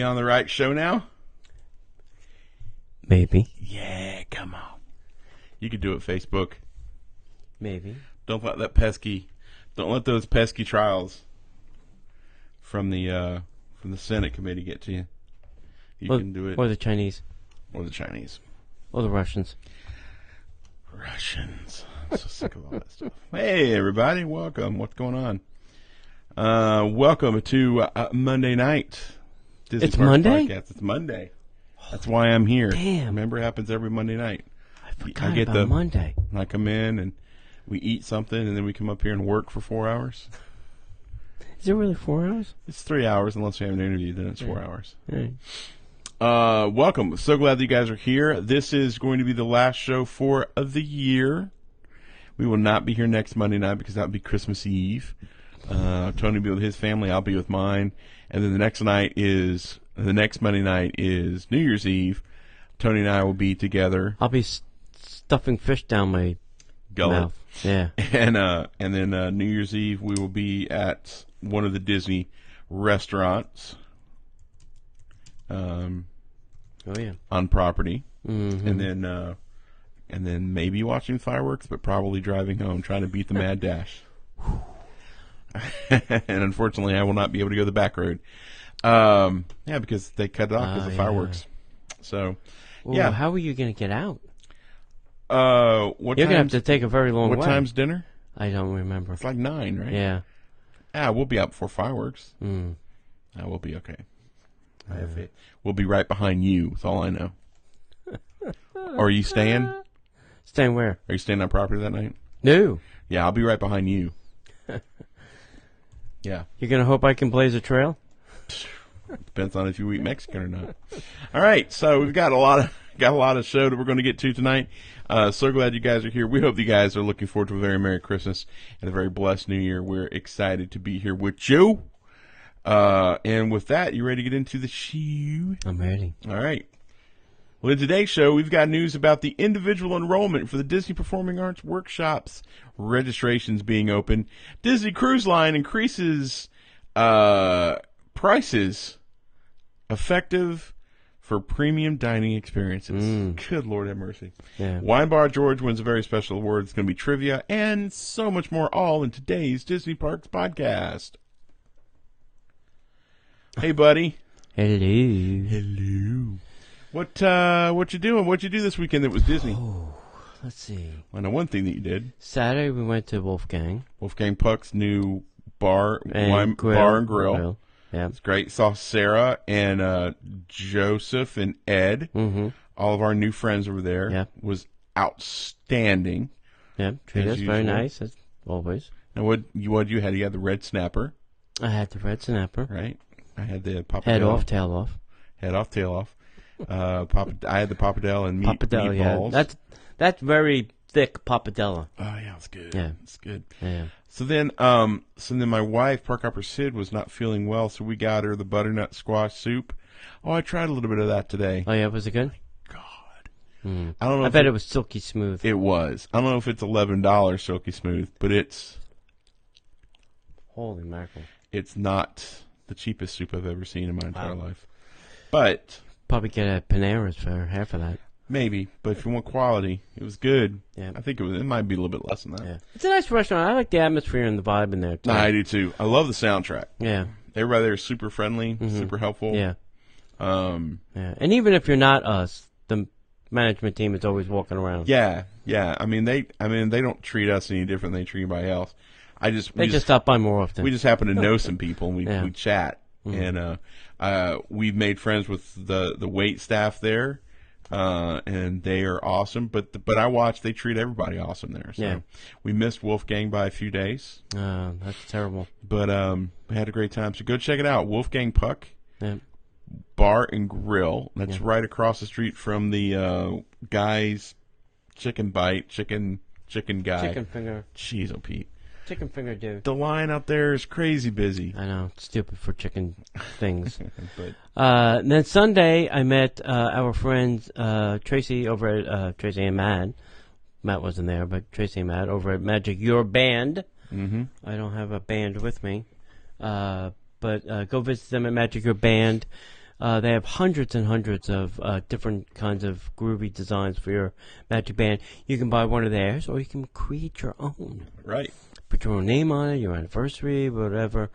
On the right show now? Maybe. Yeah, come on. You could do it, Facebook. Maybe. Don't let those pesky trials from the Senate committee get to you. You can do it. Or the Chinese. Or the Chinese. Or the Russians. Russians. I'm so sick of all that stuff. Hey, everybody. Welcome. What's going on? Welcome to Monday night. Disney It's Parks Monday? Podcast. It's Monday. That's why I'm here. Damn. Remember, it happens every Monday night. I forgot about Monday. I come in and we eat something, and then we come up here and work for 4 hours. Is it really 4 hours? It's 3 hours unless we have an interview. Then it's 4 hours. Right. Welcome. So glad that you guys are here. This is going to be the last show for the year. We will not be here next Monday night because that would be Christmas Eve. Tony will be with his family. I'll be with mine. And then the next Monday night is New Year's Eve. Tony and I will be together. I'll be stuffing fish down my mouth. Yeah. And then New Year's Eve we will be at one of the Disney restaurants. On property. Mm-hmm. And then maybe watching fireworks, but probably driving home, trying to beat the mad dash. And unfortunately, I will not be able to go the back road. Because they cut it off because of fireworks. So, yeah. How are you going to get out? You're going to have to take a very long way. What time's dinner? I don't remember. It's like 9, right? Yeah. We'll be out before fireworks. We'll be okay. We'll be right behind you. That's all I know. Or are you staying? Staying where? Are you staying on property that night? No. Yeah, I'll be right behind you. Yeah. You're going to hope I can blaze a trail? Depends on if you eat Mexican or not. All right, so we've got a lot of show that we're going to get to tonight. So glad you guys are here. We hope you guys are looking forward to a very Merry Christmas and a very blessed New Year. We're excited to be here with you. And with that, you ready to get into the show? I'm ready. All right. Well, in today's show, we've got news about the individual enrollment for the Disney Performing Arts workshops. Registrations being open. Disney Cruise Line increases prices effective for premium dining experiences. Good Lord have mercy. Yeah. Wine Bar George wins a very special award. It's going to be trivia and so much more, all in today's Disney Parks podcast. Hey, buddy. Hello. What you doing? What'd you do this weekend that was Disney? Oh, let's see. I know one thing that you did. Saturday we went to Wolfgang Puck's new bar and grill. Yeah, it's great. Saw Sarah and Joseph and Ed. Mm-hmm. All of our new friends over there. Yeah, was outstanding. Yeah, treated us very nice as always. Now what you had? You had the red snapper. I had the red snapper. Right. I had the pappardelle. Head off, tail off. Head off, tail off. I had the pappardelle and meatballs. Yeah. That's very thick pappardelle. Oh yeah, it's good. Yeah, it's good. Yeah. So then my wife, Park Hopper Sid, was not feeling well, so we got her the butternut squash soup. Oh, I tried a little bit of that today. Oh yeah, was it good? God, I don't know. I bet it was silky smooth. It was. I don't know if it's $11 silky smooth, but it's. Holy mackerel! It's not the cheapest soup I've ever seen in my entire life, but. Probably get at Panera's for half of that. Maybe, but if you want quality, it was good. Yeah. I think it might be a little bit less than that. Yeah. It's a nice restaurant. I like the atmosphere and the vibe in there, too. I do, too. I love the soundtrack. Yeah. Everybody there is super friendly, super helpful. Yeah. Yeah. And even if you're not us, the management team is always walking around. Yeah. I mean, they don't treat us any different than they treat anybody else. They just stop by more often. We just happen to know some people, and we chat. Mm-hmm. And we've made friends with the wait staff there, and they are awesome. But I watch, they treat everybody awesome there. So we missed Wolfgang by a few days. That's terrible. But we had a great time. So go check it out, Wolfgang Puck Bar and Grill. That's right across the street from the Guy's Chicken Bite, chicken guy. Chicken finger. Jeez, oh Pete. Chicken finger dude. The line out there is crazy busy. I know. It's stupid for chicken things. But and then Sunday, I met our friends Tracy over at Tracy and Matt. Matt wasn't there, but Tracy and Matt over at Magic Your Band. Mm-hmm. I don't have a band with me. But go visit them at Magic Your Band. They have hundreds and hundreds of different kinds of groovy designs for your Magic Band. You can buy one of theirs, or you can create your own. Right. Put your own name on it, your anniversary, whatever,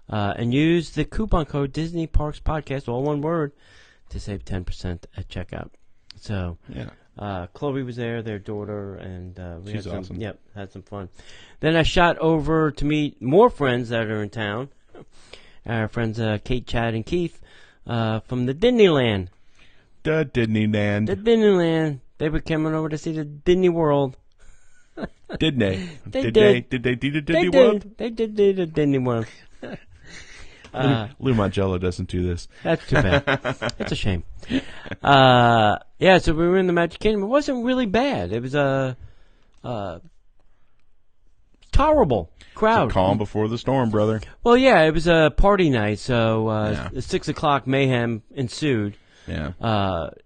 and use the coupon code Disney Parks Podcast, all one word, to save 10% at checkout. So, yeah. Chloe was there, their daughter, and we She's had some, awesome. Yep, had some fun. Then I shot over to meet more friends that are in town. Our friends Kate, Chad, and Keith from the Disneyland. The Disneyland. The Disneyland. They were coming over to see the Disney World. Didn't they? They Did did. they do the Disney World? They did the Disney World. Lou Mongello doesn't do this. That's too bad. It's a shame. Yeah, so we were in the Magic Kingdom. It wasn't really bad. It was a tolerable crowd. Calm before the storm, brother. Well, yeah, it was a party night, so Yeah. 6 o'clock mayhem ensued. Yeah.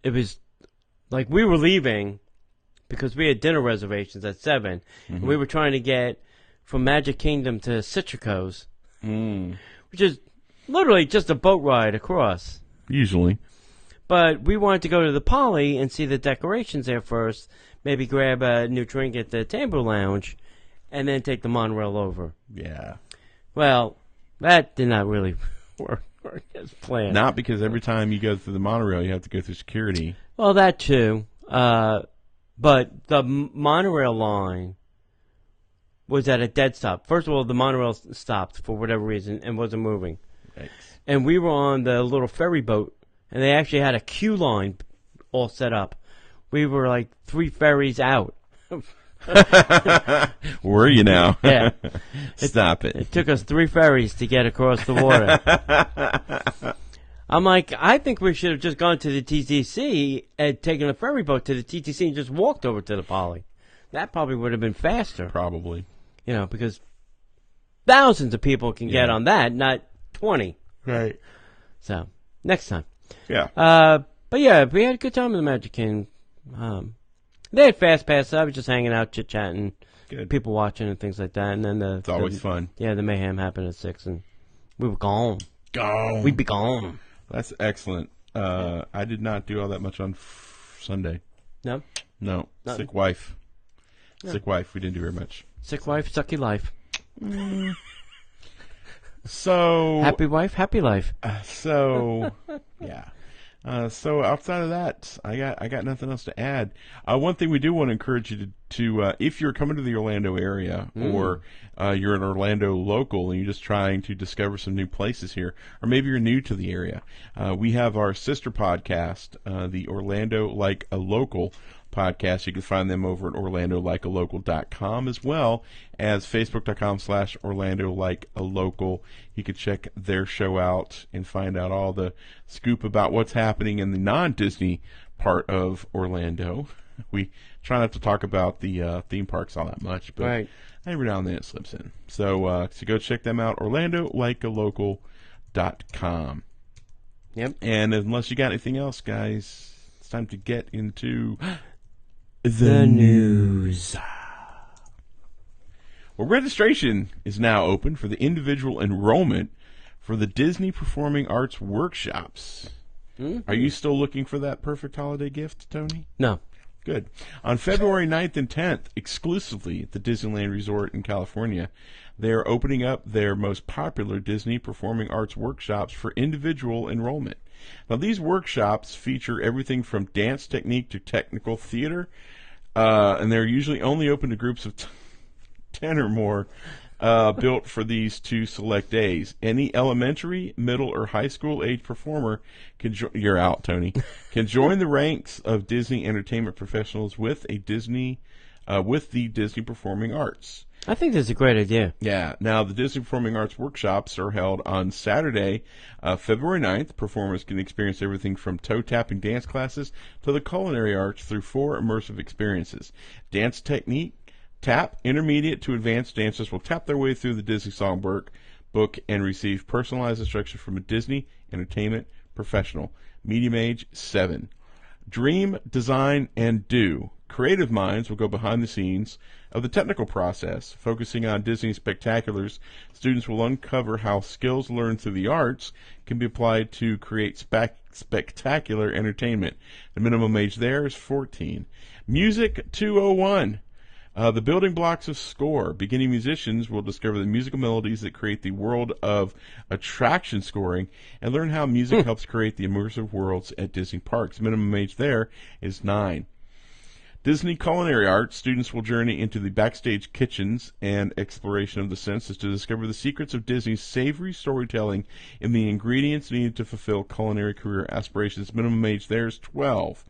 It was like we were leaving because we had dinner reservations at 7. And we were trying to get from Magic Kingdom to Citrico's, which is literally just a boat ride across. Usually. But we wanted to go to the Poly and see the decorations there first, maybe grab a new drink at the Tambo Lounge, and then take the monorail over. Yeah. Well, that did not really work as planned. Not because every time you go through the monorail, you have to go through security. Well, that too. But the monorail line was at a dead stop. First of all, the monorail stopped for whatever reason and wasn't moving. Thanks. And we were on the little ferry boat, and they actually had a queue line all set up. We were like 3 ferries out. Were you now? Yeah. Stop it. It took us 3 ferries to get across the water. I'm like, I think we should have just gone to the TTC and taken a ferry boat to the TTC and just walked over to the Poly. That probably would have been faster. Probably. You know, because thousands of people can get Yeah. on that, not 20. Right. So, next time. Yeah. But yeah, we had a good time in the Magic Kingdom. They had Fast Pass. I was just hanging out, chit-chatting, Good. people watching and things like that. And then It's always fun. Yeah, the mayhem happened at 6, and we were gone. Gone. We'd be gone. That's excellent. I did not do all that much on Sunday. No? No. Nothing. Sick wife. No. Sick wife. We didn't do very much. Sick wife, sucky life. So. Happy wife, happy life. Yeah. So outside of that, I got nothing else to add. One thing we do want to encourage you to if you're coming to the Orlando area or you're an Orlando local and you're just trying to discover some new places here, or maybe you're new to the area, we have our sister podcast, the Orlando Like a Local podcast. You can find them over at orlandolikealocal.com as well as facebook.com/Orlando Like a Local. You can check their show out and find out all the scoop about what's happening in the non-Disney part of Orlando. We try not to talk about the theme parks all that much, but Right. every now and then it slips in. So go check them out, orlandolikealocal.com. Yep. And unless you got anything else, guys, it's time to get into The news. Well, registration is now open for the individual enrollment for the Disney Performing Arts workshops. Are you still looking for that perfect holiday gift, Tony? No. Good. On February 9th and 10th, exclusively at the Disneyland Resort in California, they are opening up their most popular Disney Performing Arts workshops for individual enrollment. Now, these workshops feature everything from dance technique to technical theater, and they're usually only open to groups of 10 or more, built for these 2 select days. Any elementary, middle, or high school age performer can you're out, Tony. Can join the ranks of Disney entertainment professionals with the Disney Performing Arts. I think that's a great idea. Yeah. Now, the Disney Performing Arts workshops are held on Saturday, February 9th. Performers can experience everything from toe-tapping dance classes to the culinary arts through 4 immersive experiences. Dance technique, tap, intermediate to advanced dancers will tap their way through the Disney Songbook book and receive personalized instruction from a Disney entertainment professional. Medium age, 7. Dream, design, and do. Creative minds will go behind the scenes of the technical process. Focusing on Disney spectaculars, students will uncover how skills learned through the arts can be applied to create spectacular entertainment. The minimum age there is 14. Music 201. The building blocks of score. Beginning musicians will discover the musical melodies that create the world of attraction scoring and learn how music helps create the immersive worlds at Disney parks. Minimum age there is 9. Disney Culinary Arts. Students will journey into the backstage kitchens and exploration of the senses to discover the secrets of Disney's savory storytelling and the ingredients needed to fulfill culinary career aspirations. Minimum age there is 12.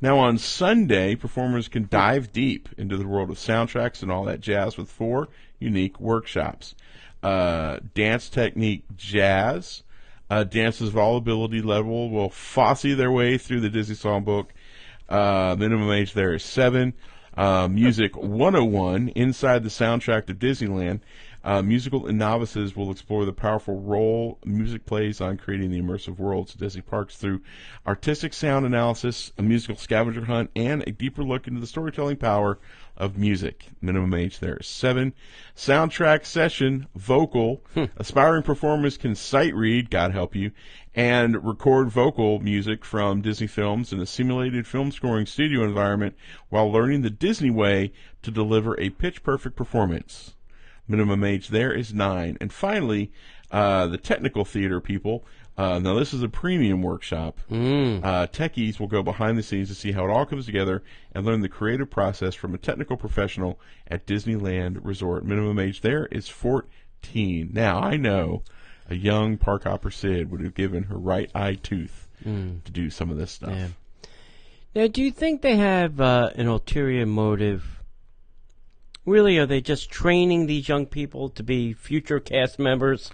Now on Sunday, performers can dive deep into the world of soundtracks and all that jazz with 4 unique workshops. Dance technique jazz. Dancers of all ability level will Fosse their way through the Disney songbook. Minimum age there is 7. Music 101, inside the soundtrack of Disneyland. Musical novices will explore the powerful role music plays on creating the immersive worlds of Disney parks through artistic sound analysis, a musical scavenger hunt, and a deeper look into the storytelling power of music. Minimum age there is 7. Soundtrack session, vocal. Aspiring performers can sight read, God help you, and record vocal music from Disney films in a simulated film scoring studio environment while learning the Disney way to deliver a pitch-perfect performance. Minimum age there is 9. And finally, the technical theater people. Now, this is a premium workshop. Techies will go behind the scenes to see how it all comes together and learn the creative process from a technical professional at Disneyland Resort. Minimum age there is 14. Now, I know a young park hopper Sid would have given her right eye tooth to do some of this stuff. Yeah. Now, do you think they have an ulterior motive? Really, are they just training these young people to be future cast members?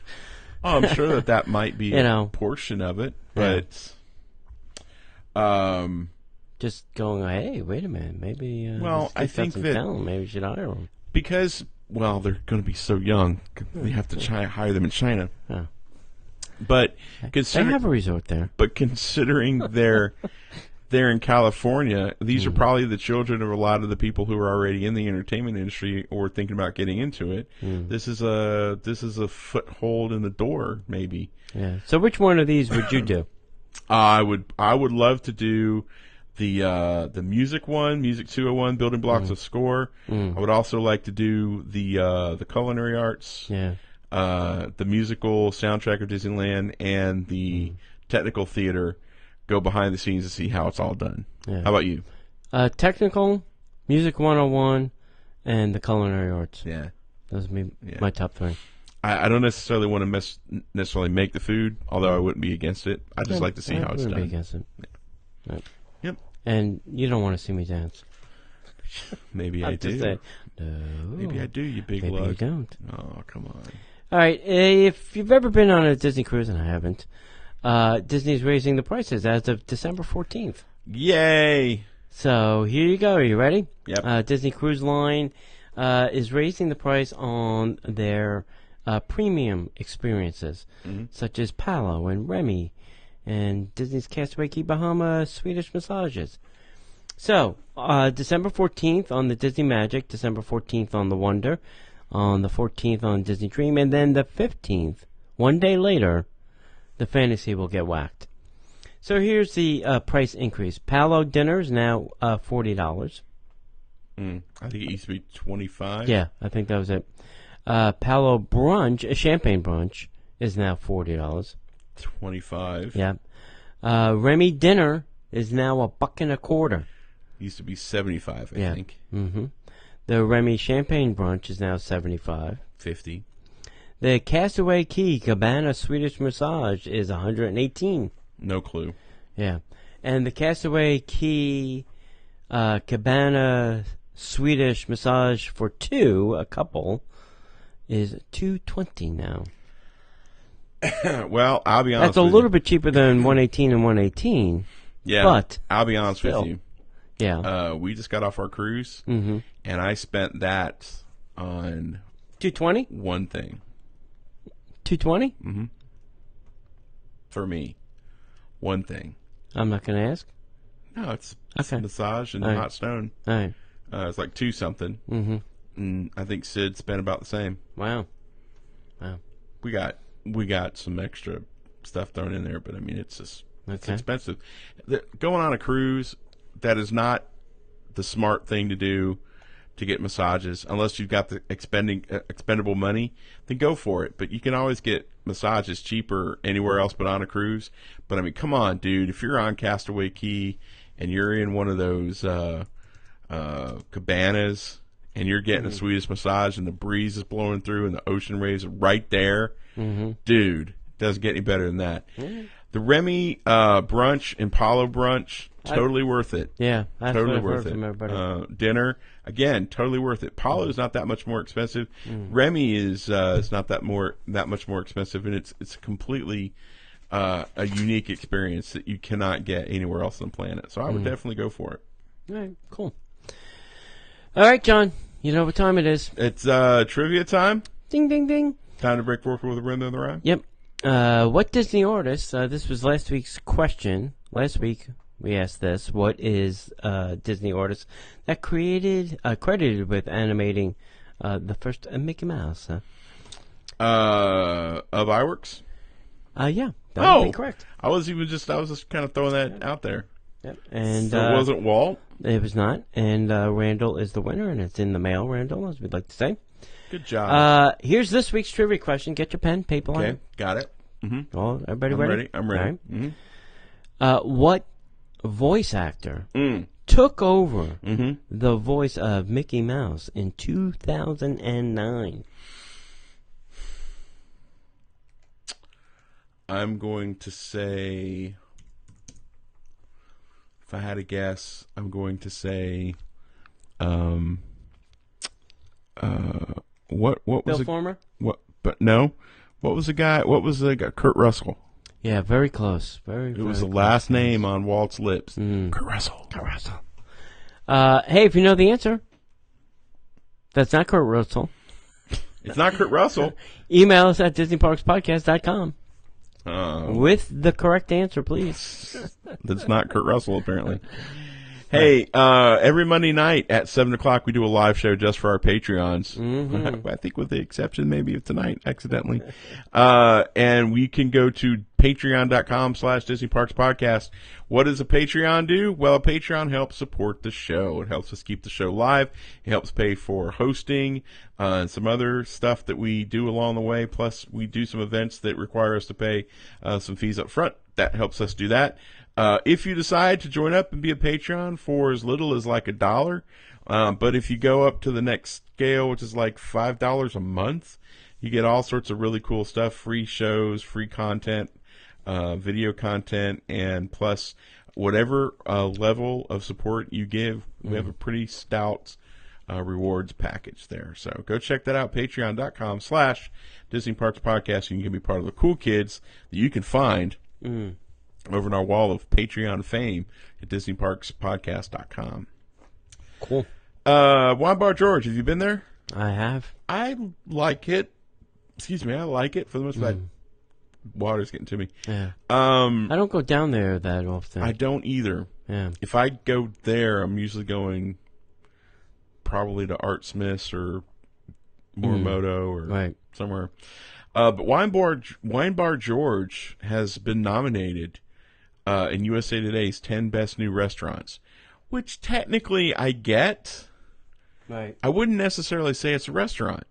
Oh, I'm sure that might be a portion of it, but just going, hey, wait a minute, maybe. Well, I think that talent. Maybe we should hire them because, well, they're going to be so young. We have to hire them in China. Yeah. But they have a resort there. But considering they're in California, these are probably the children of a lot of the people who are already in the entertainment industry or thinking about getting into it. This is a foothold in the door, maybe. Yeah. So which one of these would you do? I would love to do the music one, Music 201, Building Blocks of Score. I would also like to do the culinary arts. Yeah. The musical soundtrack of Disneyland and the technical theater. Go behind the scenes to see how it's all done. Yeah. How about you? Technical, Music 101, and the culinary arts. Yeah. Those would be my top 3. I don't necessarily want to necessarily make the food, although I wouldn't be against it. I just like to see how it's done. I wouldn't be against it. Yeah. Right. Yep. And you don't want to see me dance. Maybe I do. Say, no. Maybe I do, you big Maybe lug. you don't. Oh, come on. All right. If you've ever been on a Disney cruise, and I haven't, Disney's raising the prices as of December 14th. Yay! So here you go. Are you ready? Yep. Disney Cruise Line is raising the price on their premium experiences, such as Palo and Remy and Disney's Castaway Key Bahama Swedish massages. So, December 14th on the Disney Magic, December 14th on the Wonder, on the 14th on Disney Dream, and then the 15th, one day later, the Fantasy will get whacked. So here's the price increase. Palo dinner is now $40. I think it used to be $25. Yeah, I think that was it. Palo brunch, a champagne brunch, is now $40. $25. Yeah. Remy dinner is now $1.25. Used to be $75, I think. Mm-hmm. The Remy champagne brunch is now $75. $50. The Castaway Key Cabana Swedish massage is $118. No clue. Yeah. And the Castaway Key Cabana Swedish massage for two, a couple, is $220 now. Well, I'll be honest. That's a little bit cheaper than $118 and $118. Yeah, but I'll be honest with you. Yeah. We just got off our cruise, and I spent that on $220. One thing. $220. Mm-hmm. For me, one thing. I'm not going to ask. No, it's massage and hot stone. All right. It's like $2 something. Mm-hmm. And I think Sid spent about the same. Wow. We got some extra stuff thrown in there, but I mean, it's just It's Okay. expensive. Going on a cruise, that is not the smart thing to do to get massages unless you've got the expendable money. Then go for it. But you can always get massages cheaper anywhere else but on a cruise. But I mean, come on, dude. If you're on Castaway Cay and you're in one of those cabanas and you're getting the sweetest massage and the breeze is blowing through and the ocean waves are right there, dude, doesn't get any better than that. The Remy brunch and Palo brunch, totally worth it. Yeah, that's Totally what I've worth heard from everybody. it. Dinner, again, totally worth it. Palo is not that much more expensive. Remy is not that much more expensive, and it's completely a unique experience that you cannot get anywhere else on the planet. So I would definitely go for it. All right, cool. All right, John, you know what time it is. It's trivia time. Ding, ding, ding. Time to break forth with a rhythm of the rhyme. Yep. What Disney artist, this was last week's question. Last week we asked this. What is Disney artist that credited with animating the first Mickey Mouse? Of iWorks? Yeah, that would be correct. I was just kind of throwing that out there. Yep. And So it wasn't Walt? it was not. And Randall is the winner, and it's in the mail, Randall, as we'd like to say. Good job. Here's this week's trivia question. Get your pen, paper on Okay, it. got it. Oh, everybody I'm ready. I'm ready. All right. What voice actor Mm. took over the voice of Mickey Mouse in 2009? I'm going to say, if I had a guess, I'm going to say, what was Bill it? Former? What? But no, what was the guy? What was the guy? Kurt Russell. Yeah, very close. Very. It was the last name on Walt's lips. Kurt Russell. Kurt Russell. Hey, if you know the answer, that's not Kurt Russell. It's not Kurt Russell. Email us at DisneyParksPodcast.com Um, with the correct answer, please. That's not Kurt Russell, apparently. Hey, every Monday night at 7 o'clock, we do a live show just for our Patreons. I think with the exception maybe of tonight, accidentally. And we can go to patreon.com/Disney Parks Podcast. What does a Patreon do? Well, a Patreon helps support the show. It helps us keep the show live. It helps pay for hosting and some other stuff that we do along the way. Plus, we do some events that require us to pay some fees up front. That helps us do that. If you decide to join up and be a Patreon for as little as like $1, but if you go up to the next scale, which is like $5 a month, you get all sorts of really cool stuff, free shows, free content, video content, and plus whatever level of support you give, we have a pretty stout rewards package there. So go check that out, patreon.com/Disney Parks Podcast. You can be part of the cool kids that you can find over in our wall of Patreon fame at DisneyParksPodcast.com. Cool. Wine Bar George, have you been there? I have. I like it. Excuse me, I like it for the most part. Water's getting to me. Yeah. I don't go down there that often. I don't either. Yeah. If I go there, I'm usually going probably to Art Smith's or Morimoto or Right. somewhere. But Wine Bar George has been nominated in USA Today's 10 Best New Restaurants, which technically I get. Right. I wouldn't necessarily say it's a restaurant.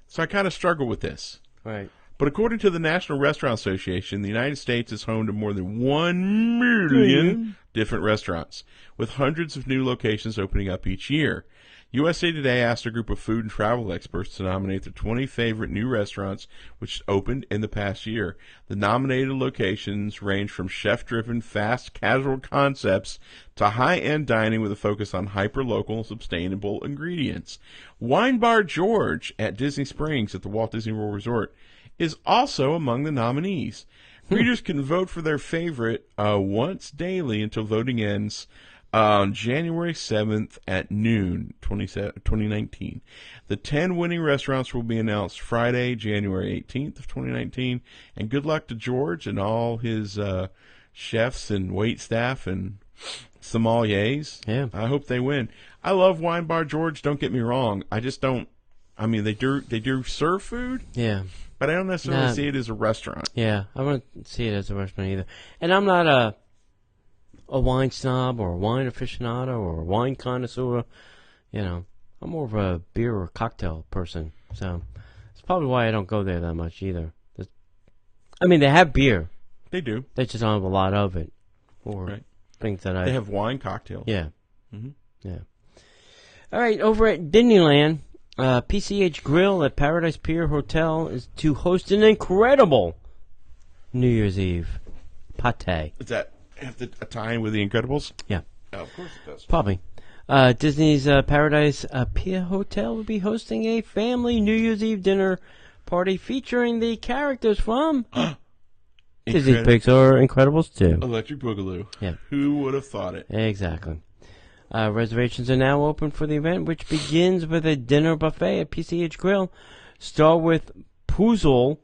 So I kind of struggle with this. Right. But according to the National Restaurant Association, the United States is home to more than 1 million different restaurants, with hundreds of new locations opening up each year. USA Today asked a group of food and travel experts to nominate their 20 favorite new restaurants which opened in the past year. The nominated locations range from chef-driven, fast, casual concepts to high-end dining with a focus on hyper-local, sustainable ingredients. Wine Bar George at Disney Springs at the Walt Disney World Resort is also among the nominees. Readers can vote for their favorite once daily until voting ends on January 7th at noon, 2019. The 10 winning restaurants will be announced Friday, January 18th of 2019. And good luck to George and all his chefs and wait staff and sommeliers. Yeah. I hope they win. I love Wine Bar George, don't get me wrong. I just don't I mean, they do serve food, Yeah. but I don't necessarily Nah. see it as a restaurant. Yeah, I don't see it as a restaurant either. And I'm not a wine snob or a wine aficionado or a wine connoisseur. You know, I'm more of a beer or cocktail person. So that's probably why I don't go there that much either. I mean, they have beer. They do. They just don't have a lot of it. Or Right. things that They have wine cocktails. Yeah. Mhm. Yeah. All right, over at Disneyland, PCH Grill at Paradise Pier Hotel is to host an incredible New Year's Eve pate. Does that have to tie in with The Incredibles? Yeah. Oh, of course it does. Probably. Disney's Paradise Pier Hotel will be hosting a family New Year's Eve dinner party featuring the characters from Disney Pixar Incredibles 2. Electric Boogaloo. Yeah. Who would have thought it? Exactly. Reservations are now open for the event, which begins with a dinner buffet at PCH Grill. Start with Poozle.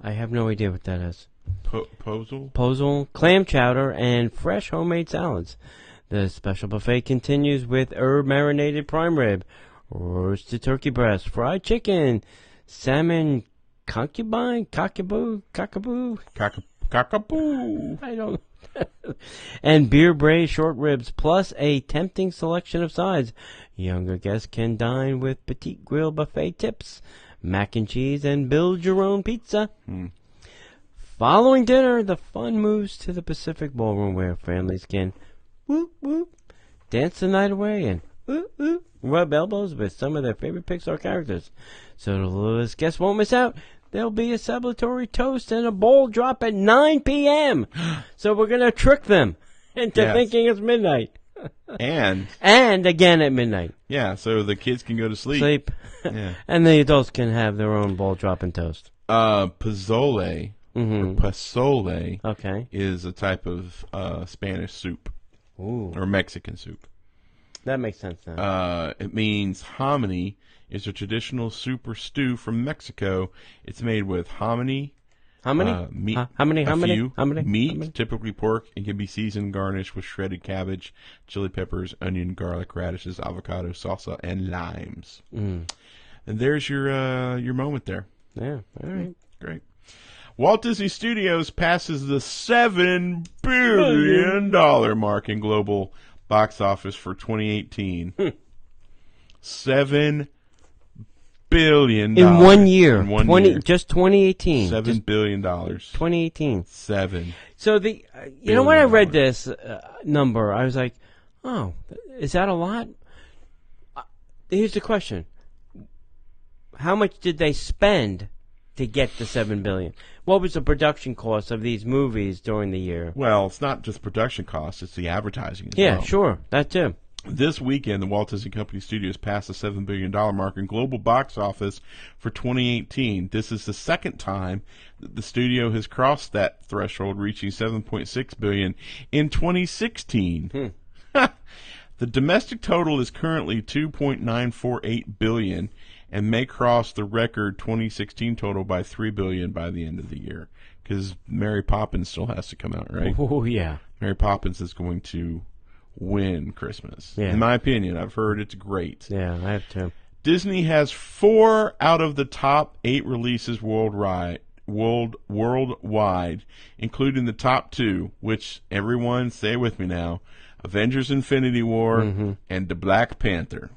I have no idea what that is. Posel? Poozle, clam chowder, and fresh homemade salads. The special buffet continues with herb marinated prime rib, roasted turkey breast, fried chicken, salmon concubine, cockaboo. Cockapoo. I don't and beer braised short ribs, plus a tempting selection of sides. Younger guests can dine with Petite Grill buffet tips, mac and cheese, and build your own pizza. Following dinner, the fun moves to the Pacific Ballroom, where families can whoop whoop, dance the night away, and whoop whoop, rub elbows with some of their favorite Pixar characters. So the littlest guests won't miss out. There'll be a celebratory toast and a bowl drop at 9 p.m. So we're going to trick them into thinking it's midnight. And again at midnight. yeah, so the kids can go to sleep. Sleep. Yeah. And the adults can have their own bowl drop and toast. Pozole or pozole Okay. is a type of Spanish soup Ooh. or Mexican soup. That makes sense now. It means hominy is a traditional soup or stew from Mexico. It's made with hominy, How many? meat, How many? a few, meat, How many? typically pork, and can be seasoned and garnished with shredded cabbage, chili peppers, onion, garlic, radishes, avocado, salsa, and limes. And there's your moment there. Yeah. All right. Great. Walt Disney Studios passes the $7 billion mark in global box office for 2018. $7 billion In 1 year. In 1 year. Just 2018. $7 billion. 2018. Seven. So you know when I read this number, I was like, oh, is that a lot? Here's the question: how much did they spend to get the $7 billion? What was the production cost of these movies during the year? Well, it's not just production costs; it's the advertising as Yeah, well. sure, that too. This weekend, the Walt Disney Company Studios passed the $7 billion mark in global box office for 2018. This is the second time that the studio has crossed that threshold, reaching $7.6 billion in 2016. The domestic total is currently $2.948 billion and may cross the record 2016 total by $3 billion by the end of the year, because Mary Poppins still has to come out, right? Oh yeah, Mary Poppins is going to win Christmas. Yeah. In my opinion, I've heard it's great. yeah, I have to. Disney has 4 out of the top 8 releases worldwide, including the top 2, which everyone, say with me now, Avengers Infinity War and The Black Panther.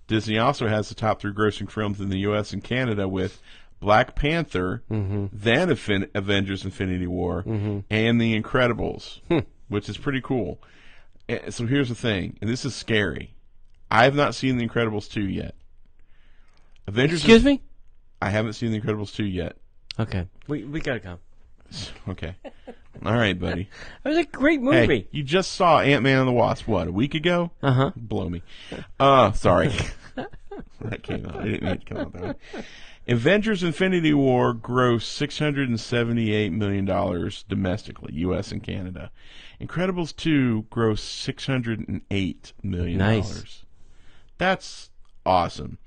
Disney also has the top 3 grossing films in the U.S. and Canada with Black Panther, then Avengers Infinity War, and The Incredibles, which is pretty cool. So here's the thing, and this is scary. I have not seen The Incredibles 2 yet. Excuse me? I haven't seen The Incredibles 2 yet. Okay, we gotta go. Okay. All right, buddy. It was a great movie. Hey, you just saw Ant-Man and the Wasp, what, a week ago? Uh-huh. Blow me. Sorry. That came out. I didn't mean it to come out that way. Avengers Infinity War grossed $678 million domestically, U.S. and Canada. Incredibles 2 grossed $608 million. Nice. That's awesome.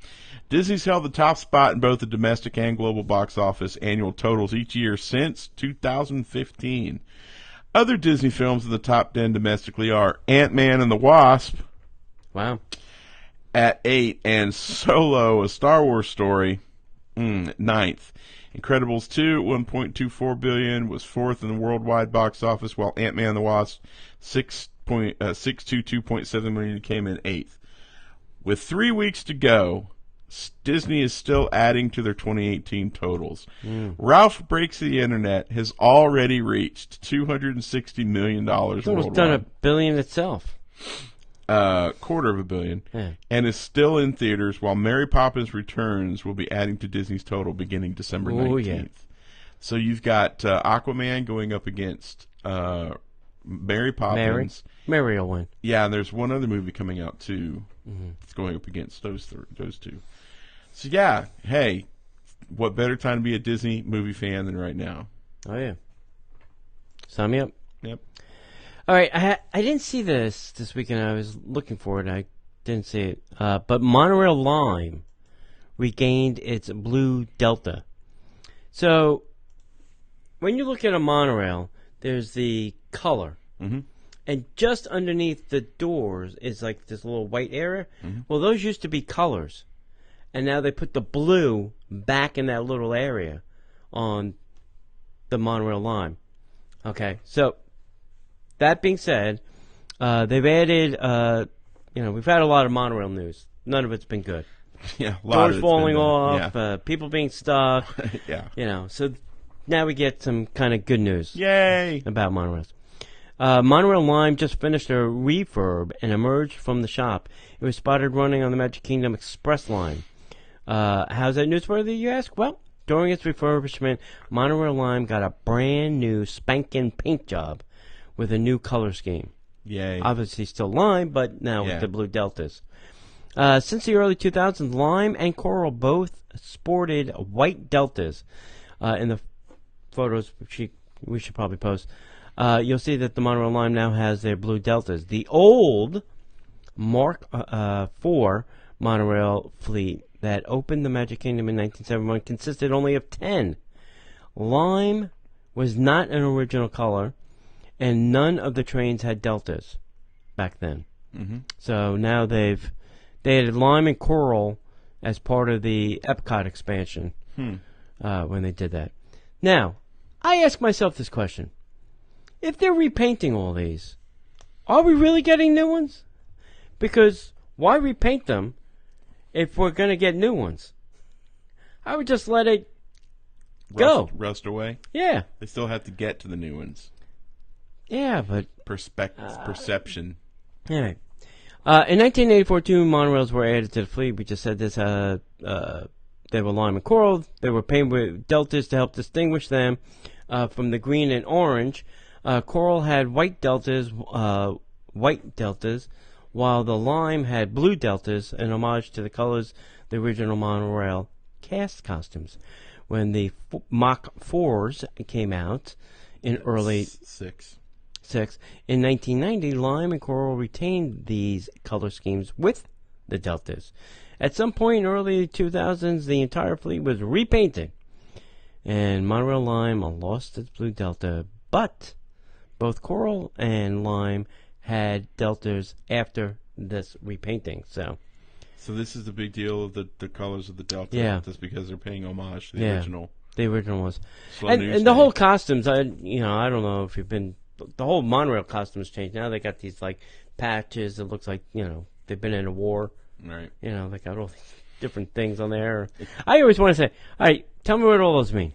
Disney's held the top spot in both the domestic and global box office annual totals each year since 2015. Other Disney films in the top 10 domestically are Ant-Man and the Wasp, Wow. at 8, and Solo, a Star Wars story, 9th. Incredibles 2, $1.24 billion, was 4th in the worldwide box office, while Ant-Man and the Wasp, $622.7 million, came in 8th. With 3 weeks to go, Disney is still adding to their 2018 totals. Ralph Breaks the Internet has already reached $260 million It's almost worldwide. done $1 billion itself. $250 million, Yeah. and is still in theaters, while Mary Poppins Returns will be adding to Disney's total beginning December 19th. Oh, yeah. So you've got Aquaman going up against Mary Poppins. Mary will win. Yeah, and there's one other movie coming out too. It's going up against those two. So yeah, hey, what better time to be a Disney movie fan than right now? Oh, yeah. Sign me up. Yep. All right, I didn't see this weekend. I was looking for it. I didn't see it. But Monorail Lime regained its blue delta. So when you look at a monorail, there's the color. Mm-hmm. And just underneath the doors is like this little white area. Mm-hmm. Well, those used to be colors. And now they put the blue back in that little area on the Monorail Lime. Okay, so that being said, they've added, we've had a lot of monorail news. None of it's been good. Yeah, a lot of Doors it's falling been off, Yeah. people being stuck, Yeah. So now we get some kind of good news Yay! about monorails. Monorail Lime just finished a refurb and emerged from the shop. It was spotted running on the Magic Kingdom Express line. How's that newsworthy, you ask? Well, during its refurbishment, Monorail Lime got a brand new spanking paint job with a new color scheme. Yay! Obviously still lime, but now with the blue deltas. Since the early 2000s, lime and coral both sported white deltas. In the photos we should probably post, you'll see that the Monorail Lime now has their blue deltas. The old Mark IV monorail fleet that opened the Magic Kingdom in 1971 consisted only of 10. Lime was not an original color, and none of the trains had deltas back then. Mm-hmm. So now they added lime and coral as part of the Epcot expansion when they did that. Now, I ask myself this question. If they're repainting all these, are we really getting new ones? Because why repaint them if we're going to get new ones? I would just let it go. Rust away? Yeah. They still have to get to the new ones. Yeah, but... Perception. All right. In 1984, 2 monorails were added to the fleet. We just said this. They were lime and coral. They were painted with deltas to help distinguish them from the green and orange. Coral had white deltas, while the lime had blue deltas, an homage to the colors the original monorail cast costumes. When the Mach 4s came out in early... Six. In 1990, lime and coral retained these color schemes with the deltas. At some point in early 2000s, the entire fleet was repainted, and Monorail Lime lost its blue delta, but both coral and lime had deltas after this repainting. So this is the big deal of the colors of the delta. Yeah. Just because they're paying homage to the original. The original was. Slow And news the day. whole costumes, I don't know if you've been... The whole monorail costumes changed. Now they got these like patches. It looks like they've been in a war. Right. They got all these different things on there. I always want to say, all right, tell me what all those mean.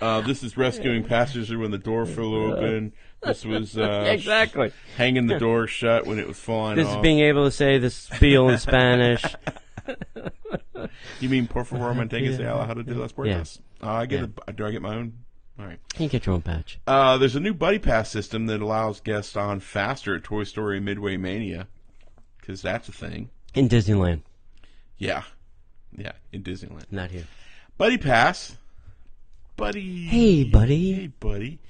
This is rescuing passengers when the door flew open. This was Exactly. hanging the door shut when it was flying This off. is being able to say the spiel in Spanish. You mean por favor manténgase a la hora de las puertas? I get Yeah. do I get my own? All right. You can get your own patch. There's a new Buddy Pass system that allows guests on faster at Toy Story Midway Mania, because that's a thing. In Disneyland. Yeah, in Disneyland. Not here. Buddy Pass, buddy. Hey, buddy. Hey, buddy.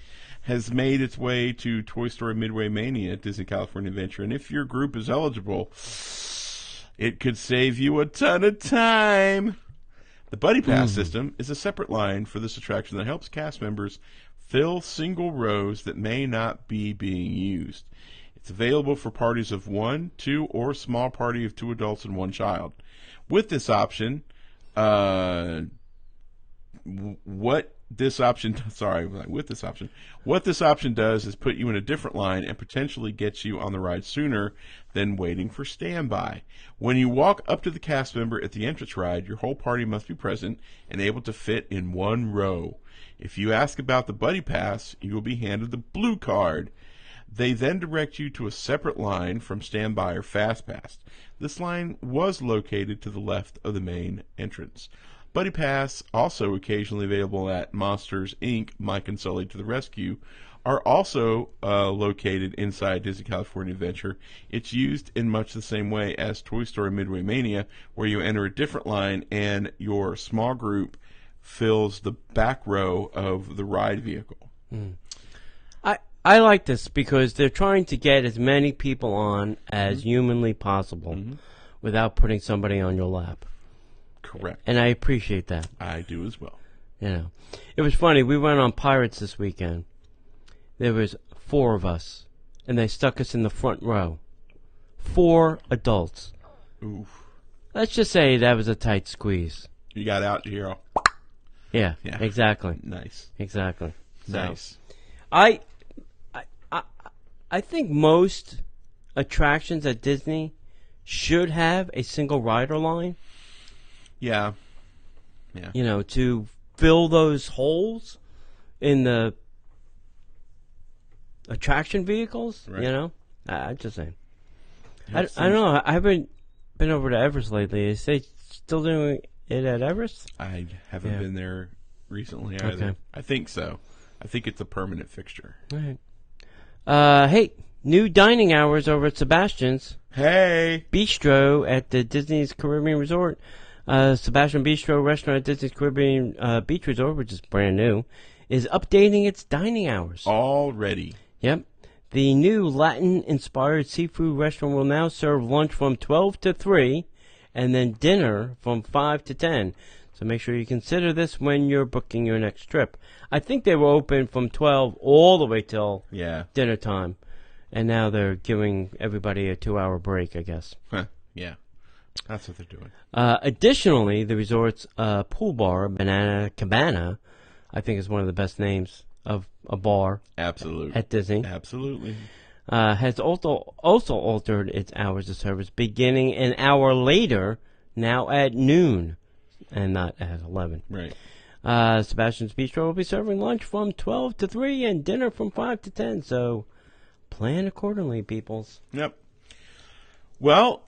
Has made its way to Toy Story Midway Mania at Disney California Adventure, and if your group is eligible, it could save you a ton of time. The Buddy Pass system is a separate line for this attraction that helps cast members fill single rows that may not be being used. It's available for parties of 1, 2, or a small party of 2 adults and 1 child. With this option, what this option does is put you in a different line and potentially gets you on the ride sooner than waiting for standby. When you walk up to the cast member at the entrance ride, your whole party must be present and able to fit in 1 row. If you ask about the Buddy Pass, you will be handed the blue card. They then direct you to a separate line from standby or fast pass. This line was located to the left of the main entrance. Buddy Pass, also occasionally available at Monsters, Inc., Mike and Sully to the Rescue, are also located inside Disney California Adventure. It's used in much the same way as Toy Story Midway Mania, where you enter a different line and your small group fills the back row of the ride vehicle. I like this because they're trying to get as many people on as humanly possible without putting somebody on your lap. Correct. And I appreciate that. I do as well. You know, it was funny. We went on Pirates this weekend. There was 4 of us, and they stuck us in the front row. 4 adults. Oof. Let's just say that was a tight squeeze. You got out here. Yeah, exactly. Nice. Exactly. So, Nice. I think most attractions at Disney should have a single rider line. Yeah. You know, to fill those holes in the attraction vehicles. Right. You know, I'm just saying. I don't know. I haven't been over to Everest lately. Is they still doing it at Everest? I haven't been there recently either. Okay. I think so. I think it's a permanent fixture. All right. Hey, new dining hours over at Sebastian's Hey! Bistro at the Disney's Caribbean Resort. Sebastian Bistro restaurant at Disney's Caribbean Beach Resort, which is brand new, is updating its dining hours. Already. Yep. The new Latin-inspired seafood restaurant will now serve lunch from 12 to 3 and then dinner from 5 to 10. So make sure you consider this when you're booking your next trip. I think they were open from 12 all the way till dinner time. And now they're giving everybody a 2-hour break, I guess. Yeah. That's what they're doing. Additionally, the resort's pool bar, Banana Cabana, I think is one of the best names of a bar Absolutely. at Disney. Absolutely. Has also altered its hours of service, beginning an hour later, now at noon, and not at 11. Right. Sebastian's Bistro will be serving lunch from 12 to 3 and dinner from 5 to 10, so plan accordingly, peoples. Yep. Well,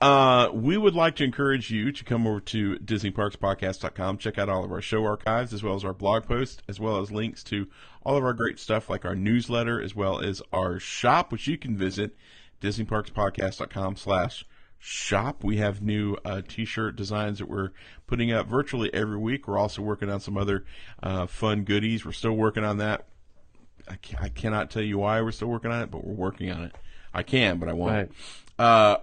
we would like to encourage you to come over to DisneyParksPodcast.com, check out all of our show archives, as well as our blog posts, as well as links to all of our great stuff like our newsletter, as well as our shop, which you can visit, DisneyParksPodcast.com/shop. We have new T-shirt designs that we're putting up virtually every week. We're also working on some other fun goodies. We're still working on that. I cannot tell you why we're still working on it, but we're working on it. I can, but I won't. Right.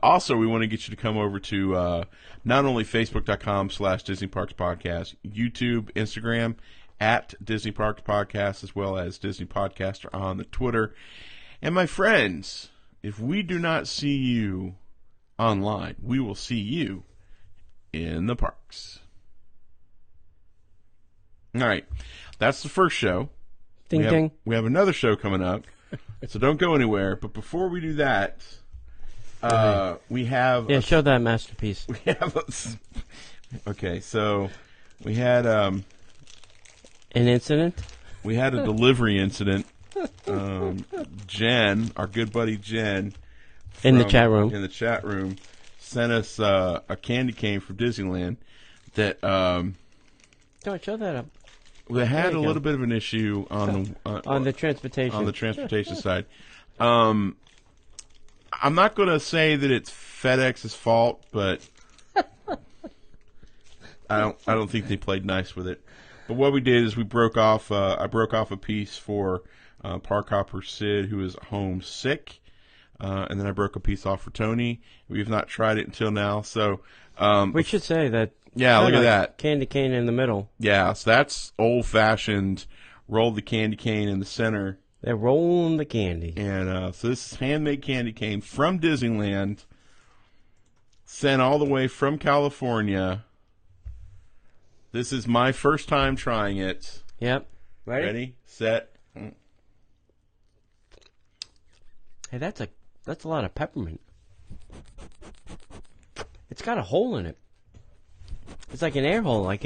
Also, we want to get you to come over to not only Facebook.com/Disney Parks Podcast, YouTube, Instagram at Disney Parks Podcast, as well as Disney Podcaster on the Twitter. And my friends, if we do not see you online, we will see you in the parks. All right, that's the first show. Ding, ding. We have another show coming up, so don't go anywhere. But before we do that, we have... Yeah, show that masterpiece. We have okay, so we had... An incident? We had a delivery incident. Jen, our good buddy Jen... In the chat room. In the chat room, sent us a candy cane from Disneyland that... Don't show that up. We had a little bit of an issue on the transportation. On the transportation side. I'm not going to say that it's FedEx's fault, but I don't think they played nice with it. But what we did is we broke off. I broke off a piece for Park Hopper Sid, who is home sick, and then I broke a piece off for Tony. We've not tried it until now, so we should say that. Yeah, look at that. Candy cane in the middle. Yeah, so that's old-fashioned, roll the candy cane in the center. They're rolling the candy. And so this handmade candy cane from Disneyland, sent all the way from California. This is my first time trying it. Yep. Ready, set. Hey, that's a lot of peppermint. It's got a hole in it. It's like an air hole. I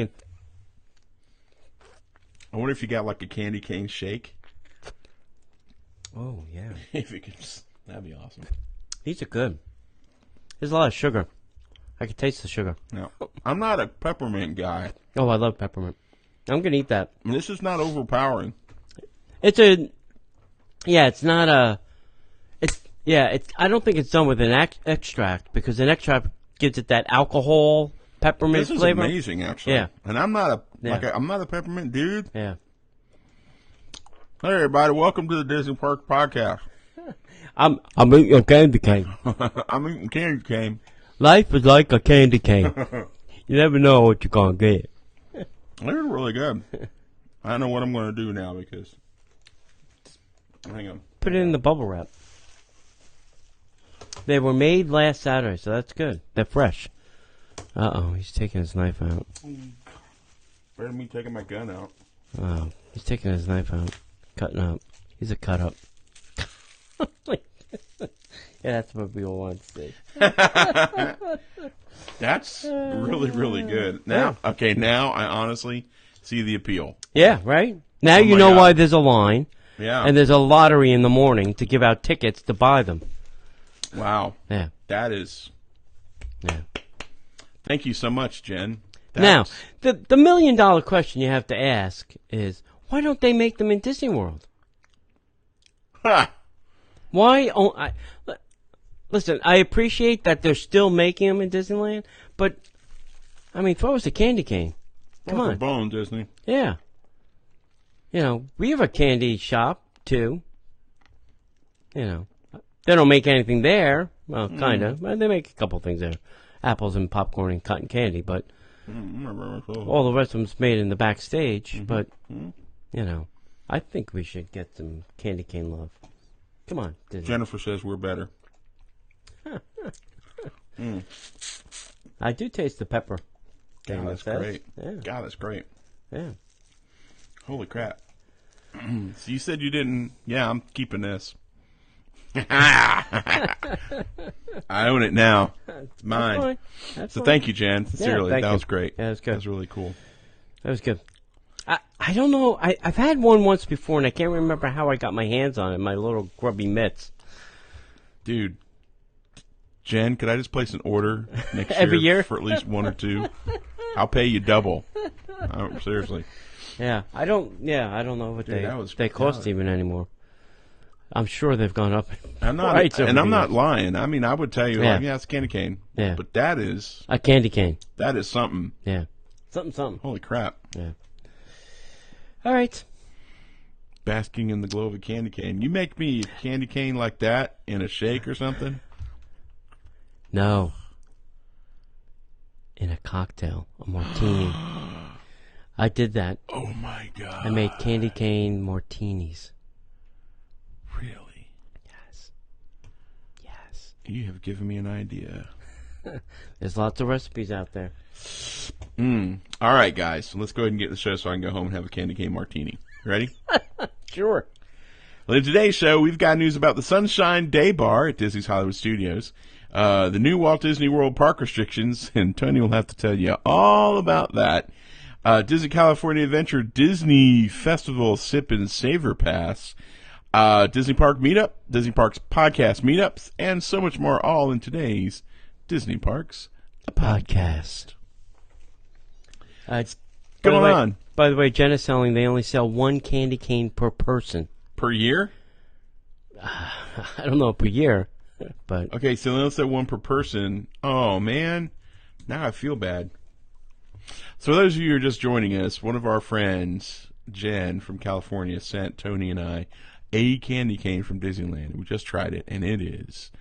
wonder if you got like a candy cane shake. Oh yeah. If you could, that'd be awesome. These are good. There's a lot of sugar. I can taste the sugar. No, I'm not a peppermint guy. Oh, I love peppermint. I'm gonna eat that. And this is not overpowering. It's not a. It's. I don't think it's done with an extract because an extract gives it that alcohol peppermint This is flavor. amazing, actually. Yeah. And I'm not Yeah. I'm not a peppermint dude. Yeah. Hey everybody, welcome to the Disney Park Podcast. I'm eating a candy cane. I'm eating candy cane. Life is like a candy cane. You never know what you're gonna get. They're really good. I know what I'm going to do now because. Hang on. Put it in the bubble wrap. They were made last Saturday, so that's good. They're fresh. Uh-oh, he's taking his knife out. Better than me taking my gun out. Oh, he's taking his knife out. Cutting up. He's a cut up. Yeah, that's what we all want to see. That's really, really good. Now, okay, now I honestly see the appeal. Yeah, right? Now Oh you my know God. why there's a line. Yeah. And there's a lottery in the morning to give out tickets to buy them. Wow. Yeah. That is. Yeah. Thank you so much, Jen. Now, the $1 million question you have to ask is, why don't they make them in Disney World? Ha! Why? Listen, I appreciate that they're still making them in Disneyland, but, I mean, throw us a candy cane. Come Well, for on. bone, Disney. Yeah. You know, we have a candy shop, too. You know, they don't make anything there. Well, kind of. They make a couple things there. Apples and popcorn and cotton candy, but all the rest of them's made in the backstage. But, you know, I think we should get some candy cane love. Come on, Disney. Jennifer says we're better. I do taste the pepper. God, that's great. Yeah. God, that's great. Yeah. Holy crap. So you said you didn't. Yeah, I'm keeping this. I own it now. It's mine. Fine. That's So fine. thank you, Jen. Sincerely. thank That you. was great. Yeah, that was good. That was really cool. That was good. I don't know. I've had one once before, and I can't remember how I got my hands on it. My little grubby mitts. Dude, Jen, could I just place an order next Every year? for at least one or two? I'll pay you double. Seriously. Yeah, I don't know what Dude, they cost even anymore. I'm sure they've gone up. I'm not, Right, and I'm over not the lying. I mean, I would tell you, Yeah. like, yeah, it's candy cane. Yeah. But that is A candy cane. something. Yeah. Something. Holy crap. Yeah. All right. Basking in the glow of a candy cane. You make me a candy cane like that in a shake or something? No. In a cocktail, a martini. I did that. Oh, my God. I made candy cane martinis. Really? Yes. Yes. You have given me an idea. There's lots of recipes out there. All right, guys. So let's go ahead and get the show so I can go home and have a candy cane martini. Ready? Sure. Well, in today's show, we've got news about the Sunshine Day Bar at Disney's Hollywood Studios, the new Walt Disney World park restrictions, and Tony will have to tell you all about that. Disney California Adventure Disney Festival Sip and Savor Pass, Disney Park Meetup, Disney Parks Podcast Meetups, and so much more, all in today's Disney Parks Podcast. Going on. By the way, Jen is selling, they only sell one candy cane per person. Per year? I don't know per year, but Okay, so let's say one per person. Oh, man. Now I feel bad. So for those of you who are just joining us, one of our friends, Jen from California, sent Tony and I a candy cane from Disneyland. We just tried it, and it is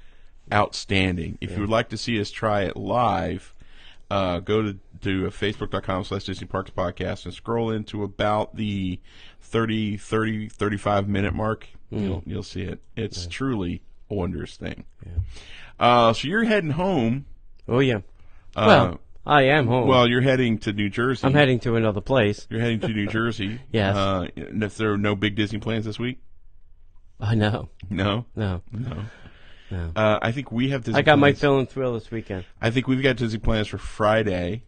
outstanding. If you would like to see us try it live, go to facebook.com/Disney Parks Podcast and scroll into about the 35 minute mark. You'll see it. It's truly a wondrous thing. Yeah. So you're heading home. Oh, yeah. Well, I am home. Well, you're heading to New Jersey. I'm heading to another place. You're heading to New Jersey. Yes. And if there are no big Disney plans this week? No. No? No. No. No. I think we have Disney I got my plans. fill and thrill this weekend. I think we've got Disney plans for Friday.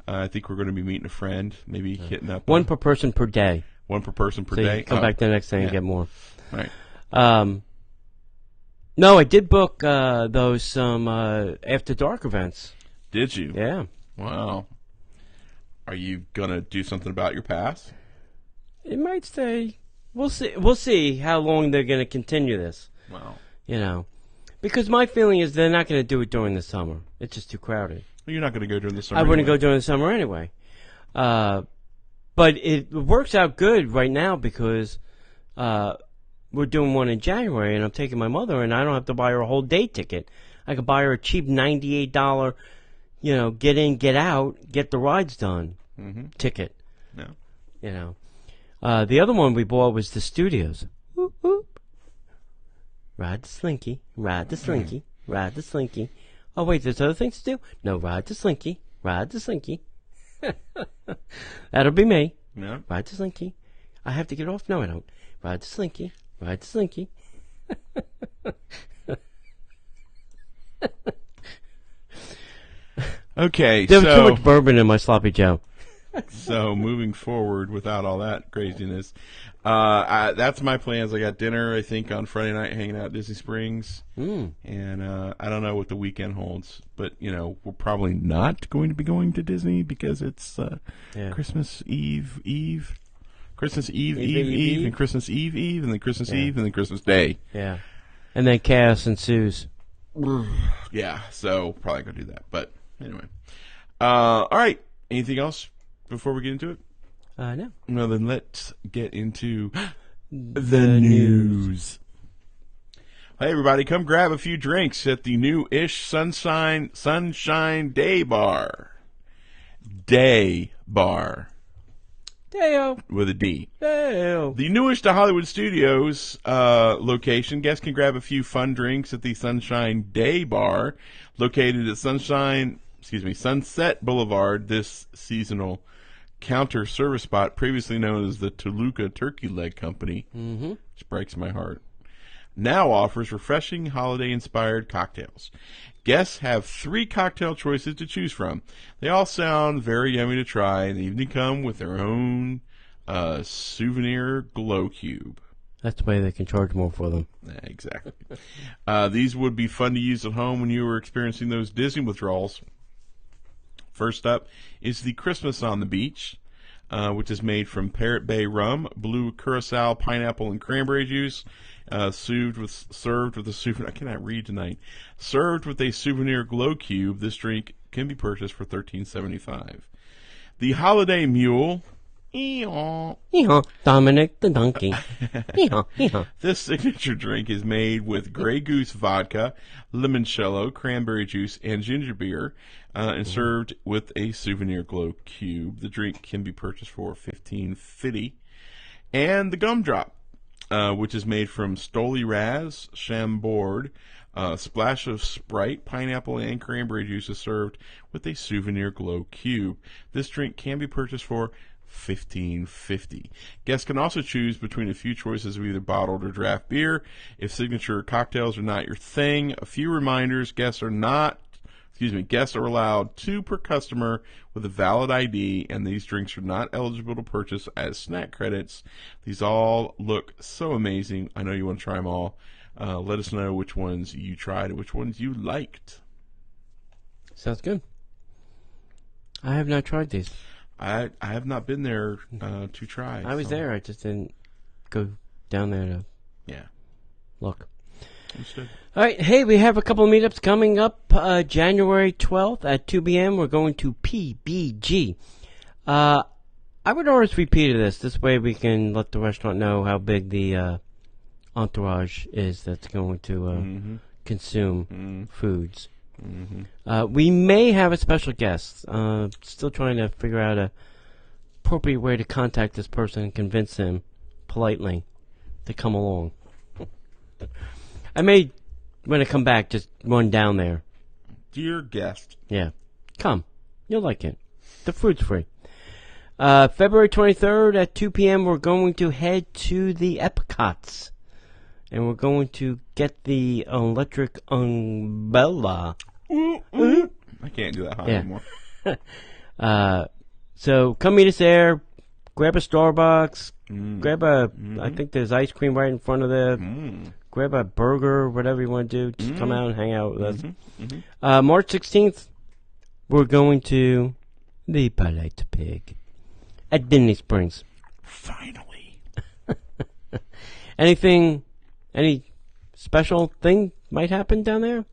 I think we're going to be meeting a friend, maybe hitting up. One per person per day. One per person per So day. you come back the next day and get more. Right. No, I did book those after dark events. Did you? Yeah. Wow. Are you going to do something about your pass? It might stay. We'll see. We'll see how long they're going to continue this. Wow. You know, because my feeling is they're not going to do it during the summer. It's just too crowded. Well, you're not going to go during the summer. I wouldn't anyway. go during the summer anyway. But it works out good right now because we're doing one in January, and I'm taking my mother, and I don't have to buy her a whole day ticket. I could buy her a cheap $98, get in, get out, get the rides done ticket. No. You know, the other one we bought was the Studios. Whoop, whoop. Ride the Slinky, ride the Slinky, ride the Slinky. Oh wait, there's other things to do? No, ride the Slinky, ride the Slinky. That'll be me. No. Ride the Slinky. I have to get off? No, I don't. Ride the Slinky, ride the Slinky. Okay, There was so too much bourbon in my sloppy Joe. so moving forward without all that craziness, that's my plans. I got dinner, I think, on Friday night, hanging out at Disney Springs, and I don't know what the weekend holds, but we're probably not going to be going to Disney because it's Christmas Eve, Christmas Eve, and Christmas Eve, and then Christmas Eve, and then Christmas Day. Yeah. And then chaos ensues. Yeah, so probably gonna do that. But anyway, all right. Anything else before we get into it? No. Well, then let's get into the news. Hey, everybody, come grab a few drinks at the new-ish Sunshine Day Bar. Day Bar. Deo. With a D. Deo. The newest to Hollywood Studios location. Guests can grab a few fun drinks at the Sunshine Day Bar, located at Sunset Boulevard. This seasonal counter service spot, previously known as the Toluca Turkey Leg Company, which breaks my heart, now offers refreshing holiday-inspired cocktails. Guests have 3 cocktail choices to choose from. They all sound very yummy to try, and they even come with their own souvenir glow cube. That's the way they can charge more for them. Yeah, exactly. These would be fun to use at home when you were experiencing those Disney withdrawals. First up is the Christmas on the Beach, which is made from Parrot Bay rum, blue curacao, pineapple, and cranberry juice. Served with a souvenir. I cannot read tonight. Served with a souvenir glow cube. This drink can be purchased for $13.75. The Holiday Mule. Hee-haw, Dominic the Donkey. Hee-haw, hee-haw. This signature drink is made with Grey Goose vodka, limoncello, cranberry juice, and ginger beer, and served with a souvenir glow cube. The drink can be purchased for $15.50. And the Gumdrop, which is made from Stoli Raz, Chambord, splash of Sprite, pineapple, and cranberry juice, is served with a souvenir glow cube. This drink can be purchased for $15.50. Guests can also choose between a few choices of either bottled or draft beer. If signature cocktails are not your thing, a few reminders: guests are allowed 2 per customer with a valid ID, and these drinks are not eligible to purchase as snack credits. These all look so amazing. I know you want to try them all. Let us know which ones you tried and which ones you liked. Sounds good. I have not tried these. I have not been there to try. I was there. I just didn't go down there to look. Understood. All right. Hey, we have a couple of meetups coming up. January 12th at 2 p.m. We're going to PBG. I would RSVP to this. This way we can let the restaurant know how big the entourage is that's going to consume foods. We may have a special guest. Still trying to figure out a appropriate way to contact this person and convince him politely to come along. I may, when I come back, just run down there. Dear guest. Yeah. Come. You'll like it. The food's free. February 23rd at 2 p.m. we're going to head to the Epicots. And we're going to get the electric umbrella. I can't do that high anymore. So come meet us there. Grab a Starbucks. Grab a, I think there's ice cream right in front of the, grab a burger, whatever you want to do. Just come out and hang out with us. March 16th, we're going to the Polite Pig at Disney Springs. Finally. Any special thing might happen down there?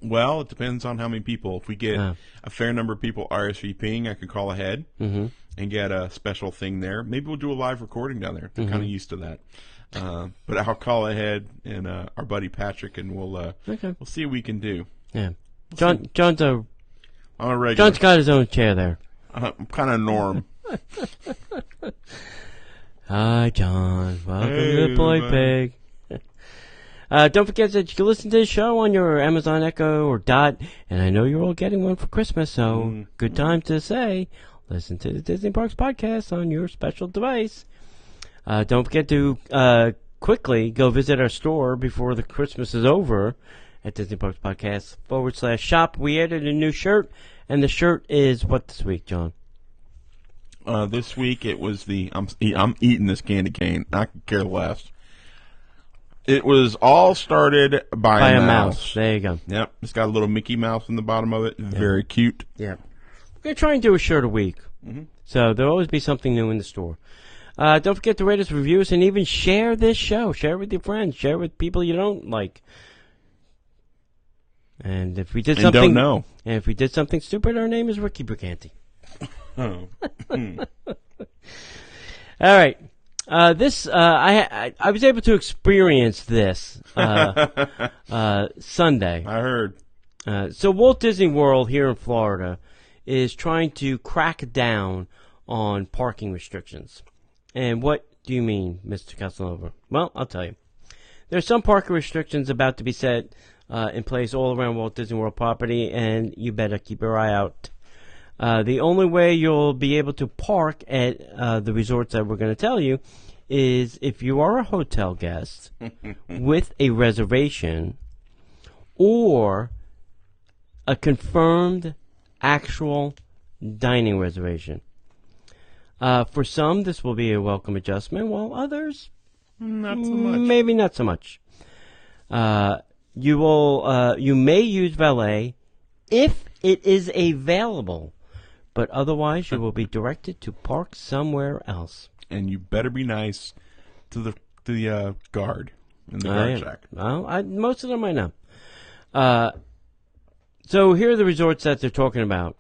Well, it depends on how many people. If we get a fair number of people RSVPing, I could call ahead and get a special thing there. Maybe we'll do a live recording down there. They're kind of used to that. But I'll call ahead and our buddy Patrick, and we'll see what we can do. Yeah, John's a regular. John's got his own chair there. I'm kind of Norm. Hi, John. Welcome to the Polite Pig. Don't forget that you can listen to the show on your Amazon Echo or Dot, and I know you're all getting one for Christmas, so good time to say, listen to the Disney Parks Podcast on your special device. Don't forget to quickly go visit our store before the Christmas is over at Disney Parks Podcast /shop. We added a new shirt, and the shirt is what this week, John? This week it was I'm eating this candy cane. I could care less. It was all started by a mouse. There you go. Yep. It's got a little Mickey Mouse in the bottom of it. Very cute. Yeah. We're going to try and do a shirt a week. So there'll always be something new in the store. Don't forget to rate us, review us, and even share this show. Share it with your friends. Share it with people you don't like. And if we did something... don't know. And if we did something stupid, our name is Ricky Briganti. Oh. All right. I was able to experience this Sunday. I heard. So Walt Disney World here in Florida is trying to crack down on parking restrictions. And what do you mean, Mr. Casanova? Well, I'll tell you. There's some parking restrictions about to be set in place all around Walt Disney World property, and you better keep your eye out. The only way you'll be able to park at the resorts that we're going to tell you is if you are a hotel guest with a reservation or a confirmed actual dining reservation. For some, this will be a welcome adjustment, while others, not so much. Maybe not so much. You may use valet if it is available. But otherwise, you will be directed to park somewhere else. And you better be nice to the guard in the guard shack. Well, most of them I know. So here are the resorts that they're talking about.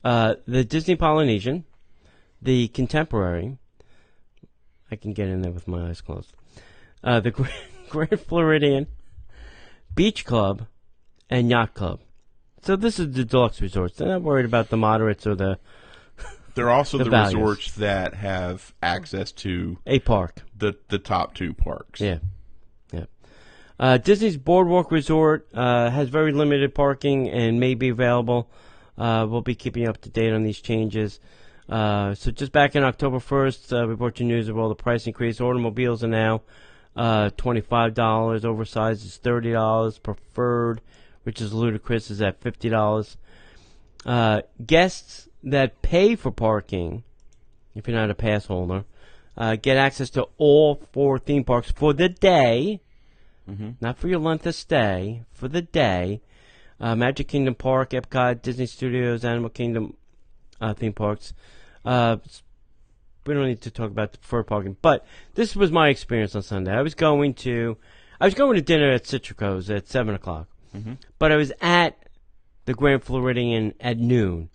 The Disney Polynesian, the Contemporary. I can get in there with my eyes closed. The Grand Floridian, Beach Club, and Yacht Club. So this is the deluxe resorts. They're not worried about the moderates or the They're also the values. resorts that have access to a park. The top two parks. Yeah. Disney's Boardwalk Resort has very limited parking and may be available. We'll be keeping you up to date on these changes. So just back in October 1st, we brought you news of all the price increase. Automobiles are now $25. Oversized is $30. Preferred, which is ludicrous, is at $50. Guests that pay for parking, if you're not a pass holder, get access to all 4 theme parks for the day, not for your length of stay, for the day. Magic Kingdom Park, Epcot, Disney Studios, Animal Kingdom theme parks. We don't need to talk about the preferred parking, but this was my experience on Sunday. I was going to dinner at Citrico's at 7 o'clock. But I was at the Grand Floridian at noon.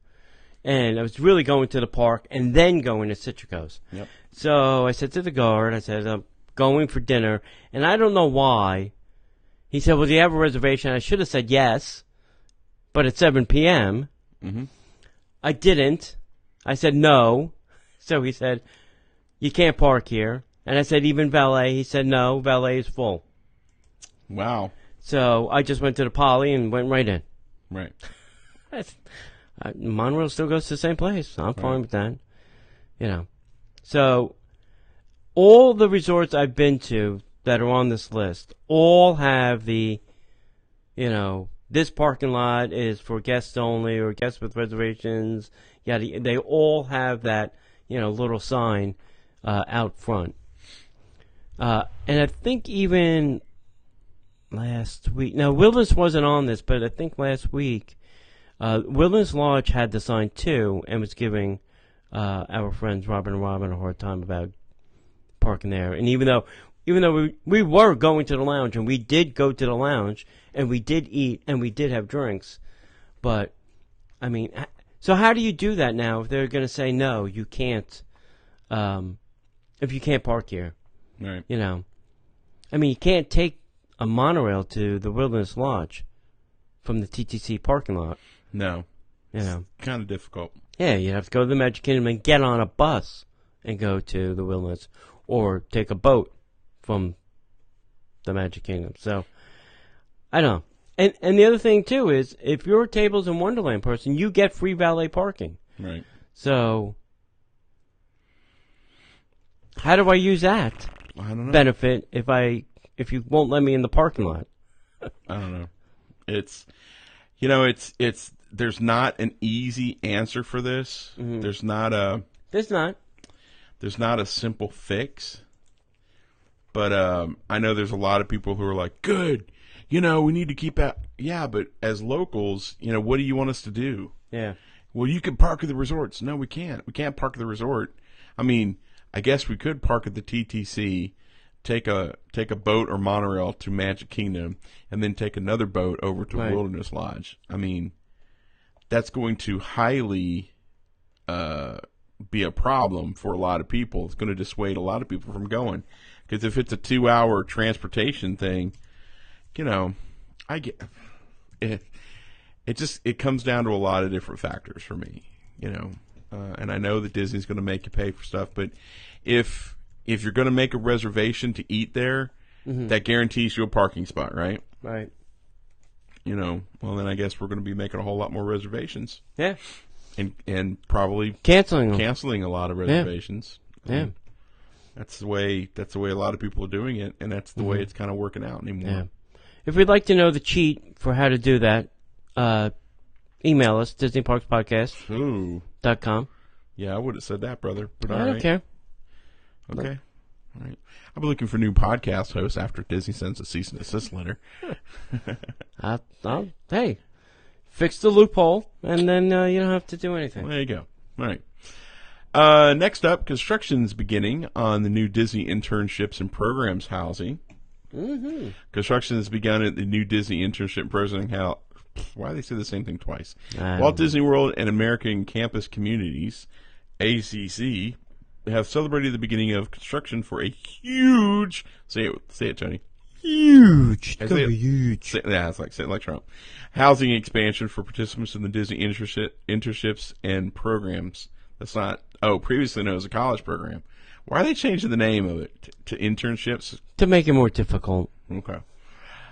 And I was really going to the park and then going to Citrico's. Yep. So I said to the guard, I'm going for dinner. And I don't know why. He said, well, do you have a reservation? I should have said yes. but at 7 p.m. Mm-hmm. I didn't. I said no. So he said, you can't park here. And I said, even valet? He said, no, valet is full. Wow. So I just went to the Poly and went right in. Right. Monorail still goes to the same place. I'm fine with that. You know. So all the resorts I've been to that are on this list all have the, you know, this parking lot is for guests only or guests with reservations. Yeah, they all have that, you know, little sign out front. And I think even last week, now Wilderness wasn't on this, but I think last week, Wilderness Lodge had the sign too and was giving our friends Robin and Robin a hard time about parking there. And even though we were going to the lounge, and we did go to the lounge, and we did eat, and we did have drinks, but, I mean, so how do you do that now if they're going to say, no, you can't, if you can't park here? Right. You know, I mean, you can't take a monorail to the Wilderness Lodge from the TTC parking lot. No. You know. It's kind of difficult. Yeah, you have to go to the Magic Kingdom and get on a bus and go to the Wilderness, or take a boat from the Magic Kingdom. So, I don't know. And the other thing, too, is if you're a Tables in Wonderland person, you get free valet parking. Right. So, how do I use that I don't know. benefit if you won't let me in the parking lot? I don't know. It's, you know, it's there's not an easy answer for this. Mm-hmm. There's not a simple fix. But I know there's a lot of people who are like, good, you know, we need to keep that. Yeah, but as locals, you know, what do you want us to do? Yeah. Well, you can park at the resorts. No, we can't. We can't park at the resort. I mean, I guess we could park at the TTC, take a boat or monorail to Magic Kingdom, and then take another boat over to Wilderness Lodge. I mean, that's going to highly be a problem for a lot of people. It's going to dissuade a lot of people from going. Because if it's a 2-hour transportation thing, you know, I get it. It comes down to a lot of different factors for me, you know. And I know that Disney's going to make you pay for stuff, but if you're going to make a reservation to eat there, that guarantees you a parking spot, right? Right. You know, well then I guess we're going to be making a whole lot more reservations. Yeah. And probably canceling a lot of reservations. Yeah. That's the way a lot of people are doing it, and that's the way it's kind of working out anymore. Yeah. If we'd like to know the cheat for how to do that, email us, DisneyParksPodcast.com. Yeah, I would have said that, brother. But I don't care. Okay. All right. I'll be looking for new podcast hosts after Disney sends a cease and desist letter. Hey, fix the loophole, and then you don't have to do anything. Well, there you go. All right. Next up, construction's beginning on the new Disney Internships and Programs housing. Mm-hmm. Construction has begun at the new Disney Internship Program House. Why do they say the same thing twice? Walt Disney World and American Campus Communities, ACC, have celebrated the beginning of construction for a huge. Say it, Tony. Huge. Huge. Yeah, it's like say it like Trump. Housing expansion for participants in the Disney internships and programs. That's not. Oh, previously known as a college program. Why are they changing the name of it to internships? To make it more difficult. Okay.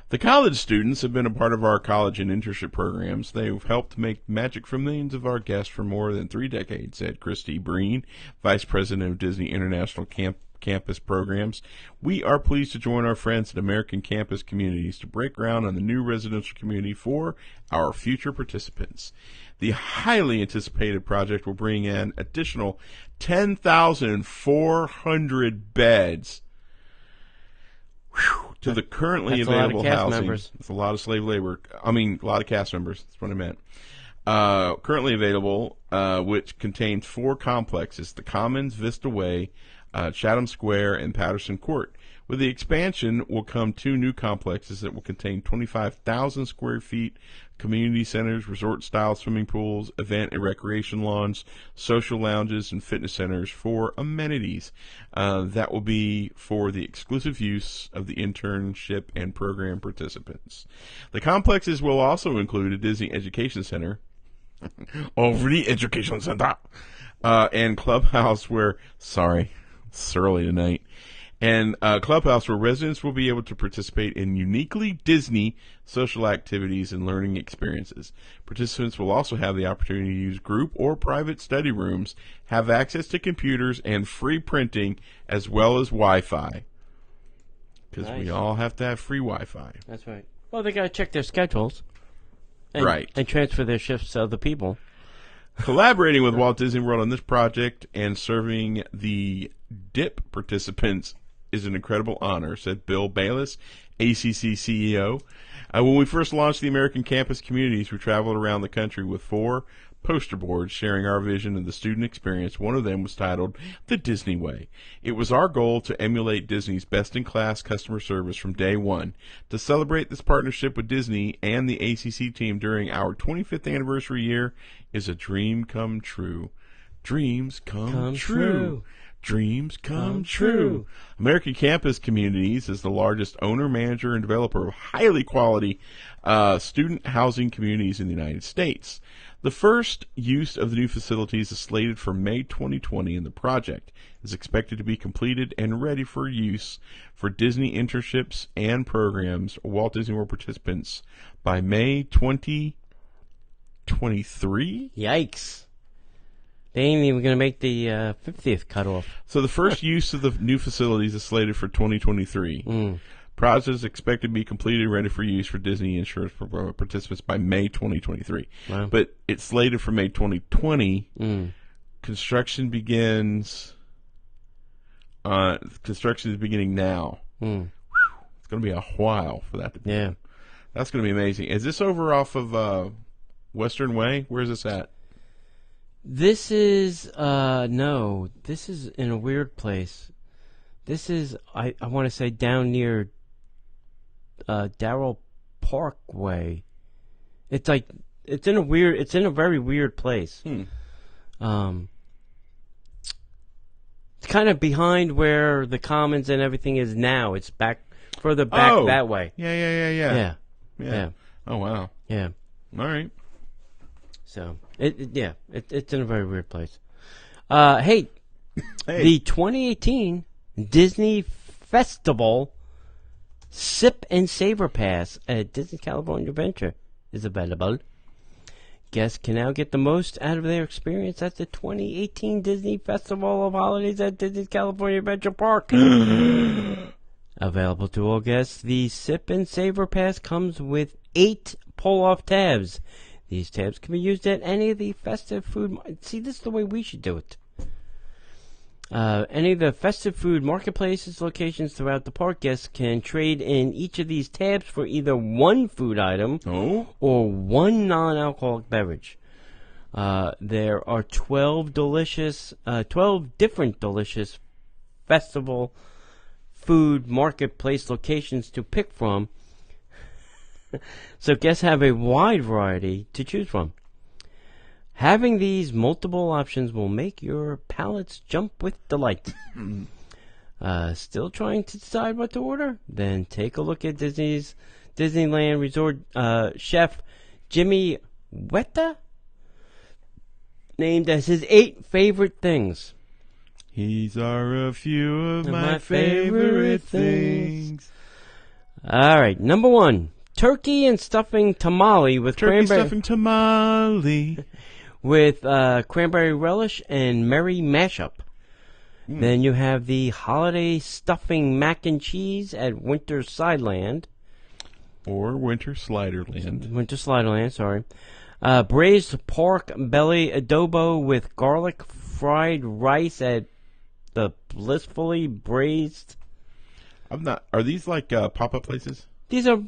The college students have been a part of our college and internship programs. They've helped make magic for millions of our guests for more than 3 decades, said Christy Breen, Vice President of Disney International Campus Programs. We are pleased to join our friends at American Campus Communities to break ground on the new residential community for our future participants. The highly anticipated project will bring in additional 10,400 beds to the currently available housing. It's a lot of slave labor. I mean, a lot of cast members. That's what I meant. Currently available, which contains 4 complexes: the Commons, Vista Way, Chatham Square, and Patterson Court. With the expansion will come 2 new complexes that will contain 25,000 square feet, community centers, resort-style swimming pools, event and recreation lawns, social lounges, and fitness centers for amenities. That will be for the exclusive use of the internship and program participants. The complexes will also include a Disney Education Center, over the Education Center, and clubhouse where, it's early tonight, and clubhouse where residents will be able to participate in uniquely Disney social activities and learning experiences. Participants will also have the opportunity to use group or private study rooms, have access to computers and free printing, as well as Wi-Fi. Because we all have to have free Wi-Fi. That's right. Well, they got to check their schedules. Right. And transfer their shifts to other people. Collaborating with Walt Disney World on this project and serving the DIP participants is an incredible honor, said Bill Bayless, ACC CEO. When we first launched the American Campus Communities, we traveled around the country with 4 poster boards sharing our vision of the student experience. One of them was titled The Disney Way. It was our goal to emulate Disney's best-in-class customer service from day one. To celebrate this partnership with Disney and the ACC team during our 25th anniversary year is a dream come true. Dreams come true. Dreams come true. American Campus Communities is the largest owner, manager, and developer of highly quality student housing communities in the United States. The first use of the new facilities is slated for May 2020, and the project is expected to be completed and ready for use for Disney internships and programs, Walt Disney World participants, by May 2023. Yikes. They ain't even going to make the 50th cutoff. So the first use of the new facilities is slated for 2023. Project is expected to be completed and ready for use for Disney insurance participants by May 2023. Wow. But it's slated for May 2020. Construction begins. Construction is beginning now. It's going to be a while for that to be. Yeah. That's going to be amazing. Is this over off of Western Way? Where is this at? This is, no, this is in a weird place. This is, I want to say down near Darrell Parkway. It's like, it's in a very weird place. It's kind of behind where the Commons and everything is now. It's further back that way. Yeah. Oh, wow. Yeah. All right. So, it's in a very weird place. Hey, the 2018 Disney Festival Sip and Savor Pass at Disney California Adventure is available. Guests can now get the most out of their experience at the 2018 Disney Festival of Holidays at Disney California Adventure Park. Available to all guests, the Sip and Savor Pass comes with 8 pull-off tabs. These tabs can be used at any of the festive food... See, this is the way we should do it. Any of the festive food marketplaces locations throughout the park, guests can trade in each of these tabs for either one food item or one non-alcoholic beverage. There are 12 different delicious festival food marketplace locations to pick from. So guests have a wide variety to choose from. Having these multiple options will make your palates jump with delight. Still trying to decide what to order? Then take a look at Disneyland Resort chef Jimmy Weta, named as his 8 favorite things. These are a few of my favorite things. All right, number 1. Turkey and stuffing tamale with Turkey stuffing tamale with cranberry relish and merry mashup. Then you have the holiday stuffing mac and cheese at Winter Sliderland. Or Winter Sliderland. Winter Sliderland, sorry. Braised pork belly adobo with garlic fried rice at the Blissfully Braised. Are these like pop-up places? These are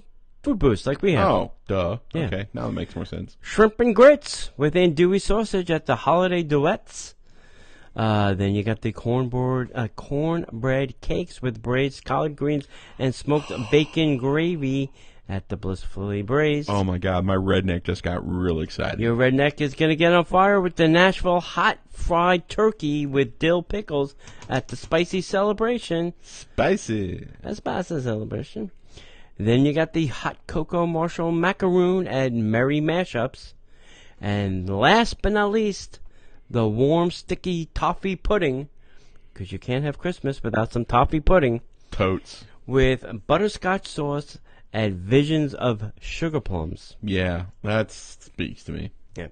food booths like we have. Oh, duh. Yeah. Okay, now that makes more sense. Shrimp and grits with andouille sausage at the Holiday Duets. Then you got the cornbread cakes with braised collard greens and smoked bacon gravy at the Blissfully Braised. Oh my God, my redneck just got real excited. Your redneck is going to get on fire with the Nashville hot fried turkey with dill pickles at the Spicy Celebration. Spicy. A spicy celebration. Then you got the hot cocoa Marshall macaroon at Merry Mashups. And last but not least, the warm, sticky toffee pudding, because you can't have Christmas without some toffee pudding, Totes. with butterscotch sauce at Visions of Sugar Plums. Yeah, that speaks to me. Yeah.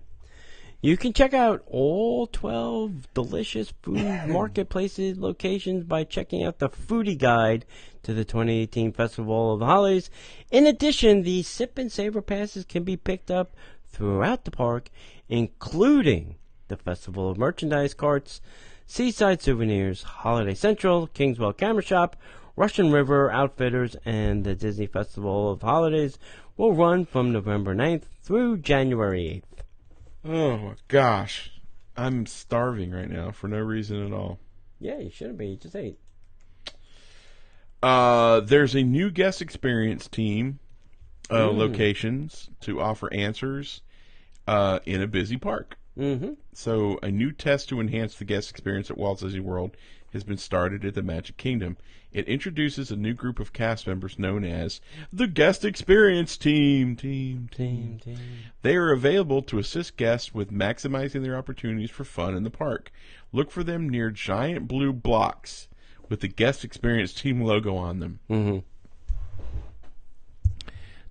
You can check out all 12 delicious food marketplaces locations by checking out the foodie guide to the 2018 Festival of the Holidays. In addition, the Sip and Savor passes can be picked up throughout the park, including the Festival of Merchandise carts, Seaside Souvenirs, Holiday Central, Kingswell Camera Shop, Russian River Outfitters, and the Disney Festival of Holidays will run from November 9th through January 8th. Oh my gosh. I'm starving right now for no reason at all. Yeah, you shouldn't be. You just ate. There's a new guest experience team locations to offer answers in a busy park. Mm-hmm. So a new test to enhance the guest experience at Walt Disney World has been started at the Magic Kingdom. It introduces a new group of cast members known as the Guest Experience Team. They are available to assist guests with maximizing their opportunities for fun in the park. Look for them near giant blue blocks with the Guest Experience Team logo on them. Mm-hmm.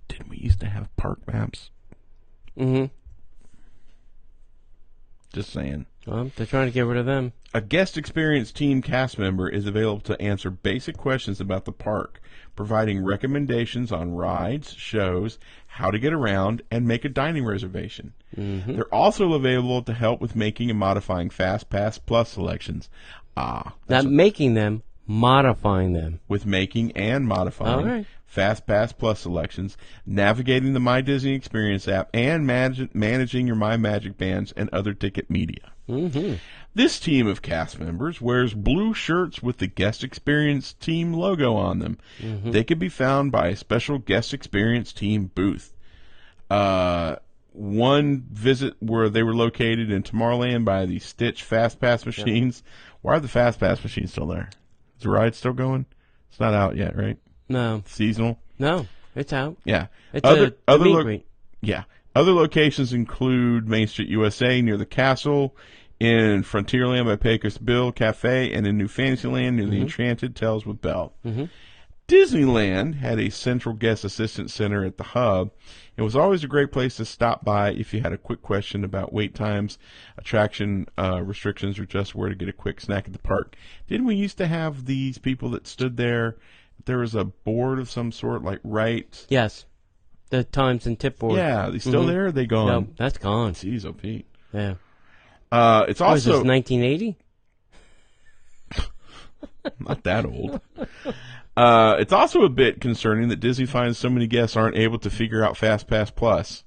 Didn't we used to have park maps? Mm-hmm. Just saying. Well, they're trying to get rid of them. A guest experience team cast member is available to answer basic questions about the park, providing recommendations on rides, shows, how to get around, and make a dining reservation. Mm-hmm. They're also available to help with making and modifying FastPass Plus selections. Not making them, modifying them. With making and modifying All right. FastPass Plus selections, navigating the My Disney Experience app, and managing your My Magic bands and other ticket media. Mm-hmm. This team of cast members wears blue shirts with the Guest Experience Team logo on them. Mm-hmm. They can be found by a special Guest Experience Team booth. One visit where they were located in Tomorrowland by the Stitch FastPass machines. Why are the FastPass machines still there? Is the ride still going? It's not out yet, right? No. Seasonal? No, it's out. Yeah. It's a meet and greet. Yeah. Other locations include Main Street USA near the castle, in Frontierland by Pecos Bill Cafe, and in New Fantasyland near the Enchanted Tales with Belle. Mm-hmm. Disneyland had a central guest assistance center at the hub. It was always a great place to stop by if you had a quick question about wait times, attraction restrictions, or just where to get a quick snack at the park. Didn't we used to have these people that stood there? There was a board of some sort, like right. Yes. The times and tip board. Yeah, they still there? Or are they gone? No, that's gone. Jeez, oh Pete. Yeah. It's What is also this, 1980? not that old. It's also a bit concerning that Disney finds so many guests aren't able to figure out FastPass Plus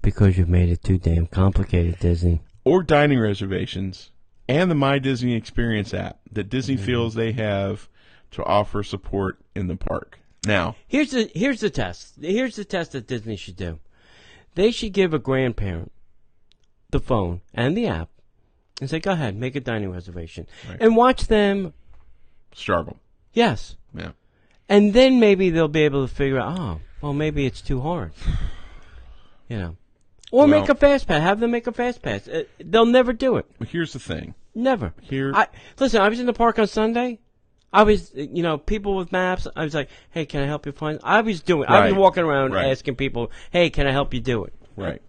Because you've made it too damn complicated, Disney. or dining reservations and the My Disney Experience app that Disney feels they have to offer support in the park. Now, Here's the test. Here's the test that Disney should do. They should give a grandparent the phone and the app and say, go ahead, make a dining reservation. Right. And watch them. struggle. Yes. Yeah. And then maybe they'll be able to figure out, oh, well, maybe it's too hard. You know. Or Well- make a fast pass. Have them make a fast pass. They'll never do it. But here's the thing. Never. Here, Listen, I was in the park on Sunday. I was, people with maps. I was like, hey, can I help you find? I was Right. walking around Right. asking people, hey, can I help you do it? right.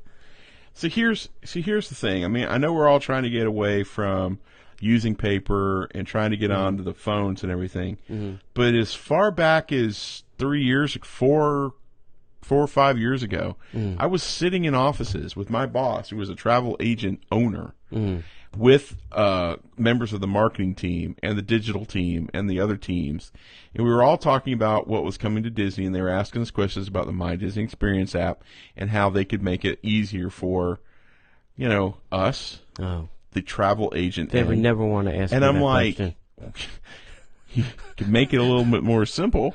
So here's the thing. I mean, I know we're all trying to get away from using paper and trying to get onto the phones and everything. Mm-hmm. But as far back as 4 or 5 years ago, I was sitting in offices with my boss, who was a travel agent owner, with members of the marketing team and the digital team and the other teams. And we were all talking about what was coming to Disney, and they were asking us questions about the My Disney Experience app and how they could make it easier for, us, Oh, the travel agent. They would never want to ask and me I'm that like, question. you could make it a little bit more simple.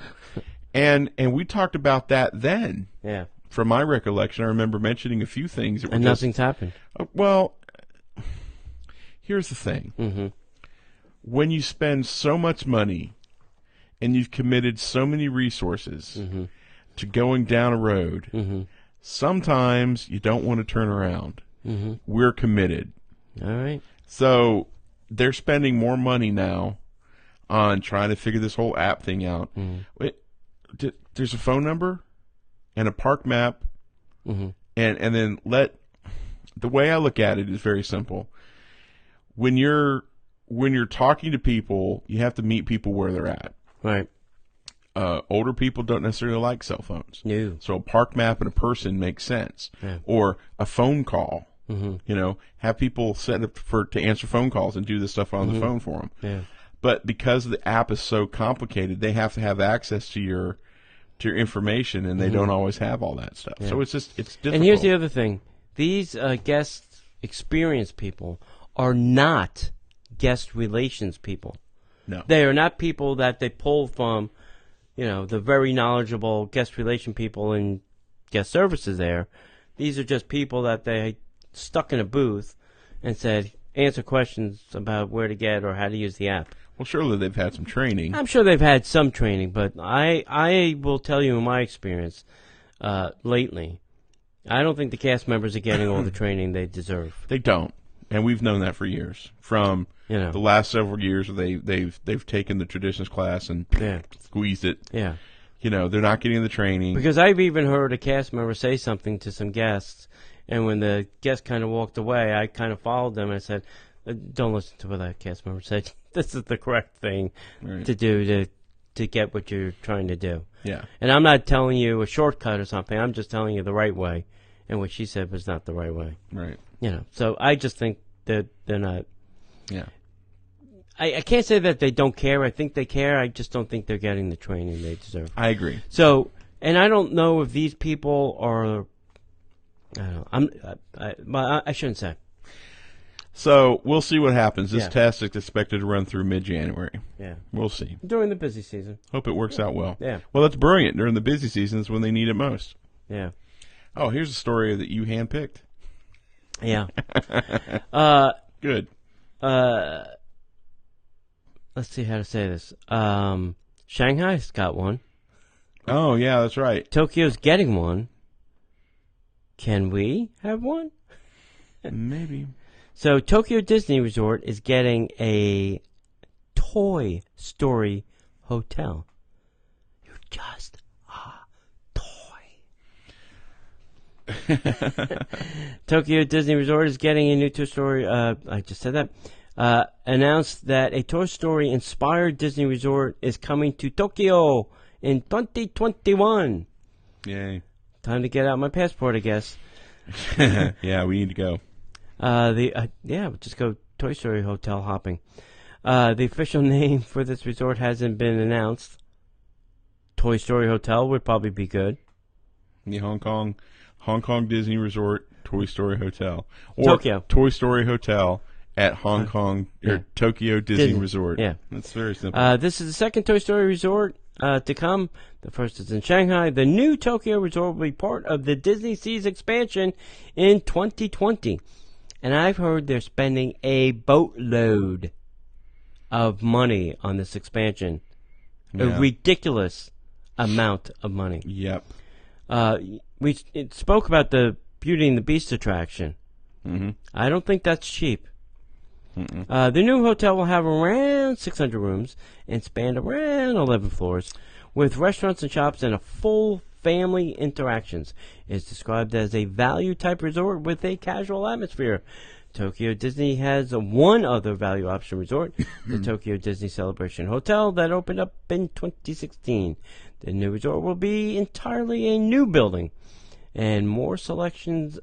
And we talked about that then. Yeah. From my recollection, I remember mentioning a few things. That were And nothing's happened. Well, here's the thing. Mm-hmm. When you spend so much money and you've committed so many resources to going down a road, sometimes you don't want to turn around. We're committed. All right. So they're spending more money now on trying to figure this whole app thing out. There's a phone number and a park map, and then the way I look at it is very simple. When you're talking to people, you have to meet people where they're at. Right. Older people don't necessarily like cell phones. No. So a park map and a person makes sense. Yeah. Or a phone call. Have people set up to answer phone calls and do this stuff on the phone for them. Yeah. But because the app is so complicated, they have to have access to your information, and they don't always have all that stuff. Yeah. So it's difficult. And here's the other thing: these guest experience people are not guest relations people. No, they are not people that they pull from, the very knowledgeable guest relation people and guest services there. These are just people that they stuck in a booth and said, answer questions about where to get or how to use the app. Well, surely they've had some training. I'm sure they've had some training, but I will tell you in my experience lately, I don't think the cast members are getting all the training they deserve. They don't, and we've known that for years. From the last several years, they've taken the traditions class and squeezed it. Yeah, they're not getting the training. Because I've even heard a cast member say something to some guests, and when the guest kind of walked away, I kind of followed them and I said, don't listen to what that cast member said. This is the correct thing to do to get what you're trying to do. Yeah. And I'm not telling you a shortcut or something. I'm just telling you the right way. And what she said was not the right way. Right. So I just think that they're not. Yeah. I can't say that they don't care. I think they care. I just don't think they're getting the training they deserve. I agree. So, and I don't know if these people are. I don't know. I shouldn't say. So we'll see what happens. This test is expected to run through mid-January. Yeah. We'll see. During the busy season. Hope it works out well. Yeah. Well, that's brilliant. During the busy seasons when they need it most. Yeah. Oh, here's a story that you handpicked. Yeah. Good. Let's see how to say this. Shanghai's got one. Oh, yeah, that's right. Tokyo's getting one. Can we have one? Maybe. So Tokyo Disney Resort is getting a Toy Story hotel. You're just a toy. Tokyo Disney Resort is getting a new Toy Story. I just said that. Announced that a Toy Story inspired Disney Resort is coming to Tokyo in 2021. Yay. Time to get out my passport, I guess. Yeah, we need to go. We'll just go Toy Story hotel hopping. The official name for this resort hasn't been announced. Toy Story Hotel would probably be good. The Hong Kong Disney Resort Toy Story Hotel, or Tokyo Toy Story Hotel at Hong Kong or Tokyo Disney Resort. Yeah, that's very simple. This is the second Toy Story resort to come. The first is in Shanghai. The new Tokyo resort will be part of the Disney Seas expansion in 2020. And I've heard they're spending a boatload of money on this expansion. Yeah. A ridiculous amount of money. Yep. We spoke about the Beauty and the Beast attraction. Mm-hmm. I don't think that's cheap. The new hotel will have around 600 rooms and span around 11 floors, with restaurants and shops and a full family interactions. It's described as a value-type resort with a casual atmosphere. Tokyo Disney has one other value option resort, the Tokyo Disney Celebration Hotel, that opened up in 2016. The new resort will be entirely a new building, and more selections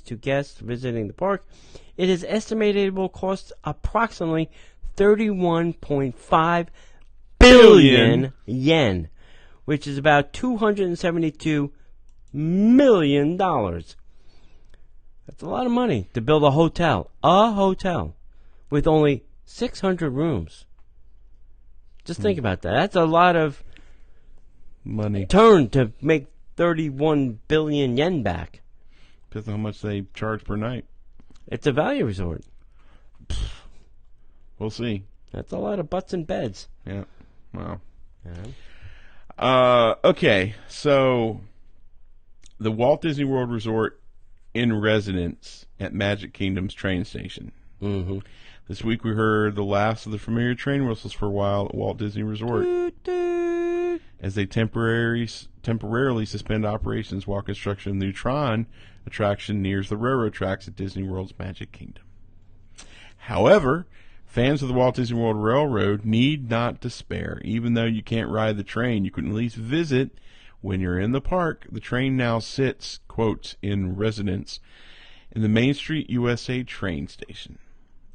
to guests visiting the park. It is estimated it will cost approximately 31.5 billion yen, which is about $272 million. That's a lot of money to build a hotel. A hotel with only 600 rooms. Just think about that. That's a lot of money. Turn to make 31 billion yen back. Depends on how much they charge per night. It's a value resort. We'll see. That's a lot of butts and beds. Yeah. Wow. Yeah. Okay, so the Walt Disney World Resort in residence at Magic Kingdom's train station. Mm-hmm. This week we heard the last of the familiar train whistles for a while at Walt Disney Resort as they temporarily suspend operations while construction of the new Tron attraction nears the railroad tracks at Disney World's Magic Kingdom. However, fans of the Walt Disney World Railroad need not despair. Even though you can't ride the train, you can at least visit when you're in the park. The train now sits, quote, in residence in the Main Street USA train station.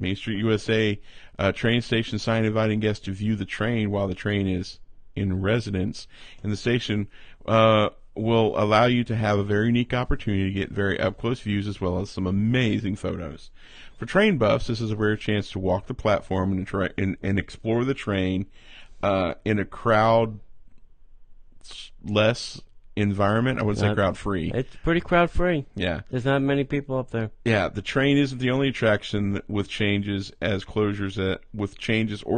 Main Street USA train station sign inviting guests to view the train while the train is in residence. And the station will allow you to have a very unique opportunity to get very up-close views as well as some amazing photos. For train buffs, this is a rare chance to walk the platform and explore the train in a crowd-less environment. I wouldn't say crowd-free. It's pretty crowd-free. Yeah. There's not many people up there. Yeah, the train isn't the only attraction with changes or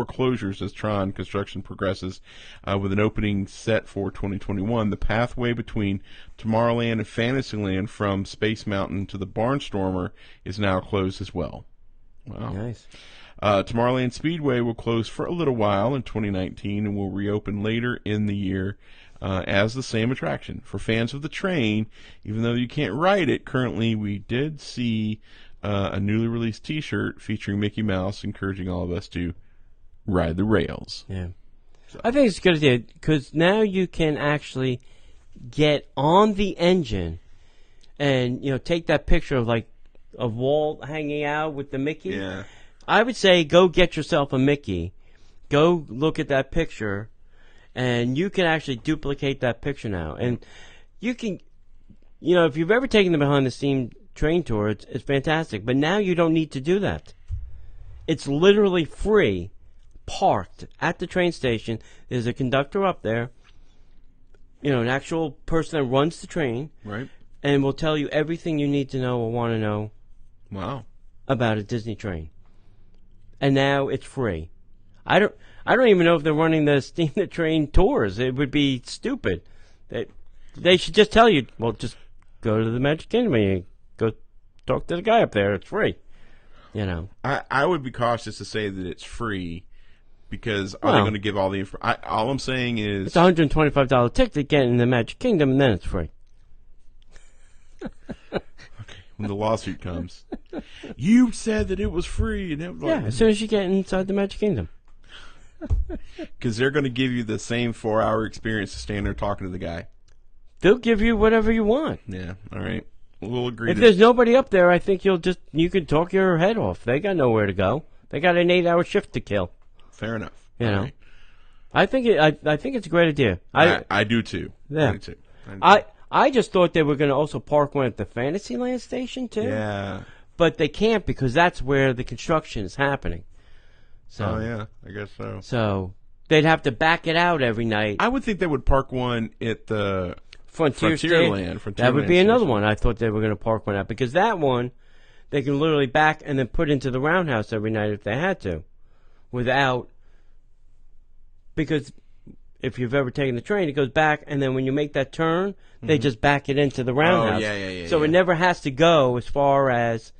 closures as Tron construction progresses. With an opening set for 2021, the pathway between Tomorrowland and Fantasyland from Space Mountain to the Barnstormer is now closed as well. Wow. Nice. Tomorrowland Speedway will close for a little while in 2019 and will reopen later in the year as the same attraction. For fans of the train, even though you can't ride it, currently we did see a newly released T-shirt featuring Mickey Mouse encouraging all of us to ride the rails. Yeah. So. I think it's a good idea because now you can actually get on the engine and, take that picture of Walt hanging out with the Mickey. Yeah. I would say go get yourself a Mickey. Go look at that picture. And you can actually duplicate that picture now. And you can, if you've ever taken the behind-the-scenes train tour, it's fantastic. But now you don't need to do that. It's literally free, parked at the train station. There's a conductor up there, an actual person that runs the train. Right. And will tell you everything you need to know or want to know. Wow. About a Disney train. And now it's free. I don't even know if they're running the Steam the Train tours. It would be stupid. They should just tell you, well, just go to the Magic Kingdom and go talk to the guy up there. It's free. I would be cautious to say that it's free because are they going to give all the information? All I'm saying is it's a $125 ticket to get in the Magic Kingdom, and then it's free. Okay, when the lawsuit comes, you said that it was free, and it was as soon as you get inside the Magic Kingdom. Because they're going to give you the same 4-hour experience to stand there talking to the guy. They'll give you whatever you want. Yeah, all right. We'll agree. If there's nobody up there, I think you can talk your head off. They got nowhere to go. They got an 8-hour shift to kill. Fair enough. Right. I think it's a great idea. I do too. Yeah. I just thought they were going to also park one at the Fantasyland station too. Yeah. But they can't because that's where the construction is happening. So, yeah, I guess so. So they'd have to back it out every night. I would think they would park one at the Frontierland. That would be another one. I thought they were going to park one out because that one they can literally back and then put into the roundhouse every night if they had to, because if you've ever taken the train, it goes back and then when you make that turn, they just back it into the roundhouse. Oh, yeah. So it never has to go as far as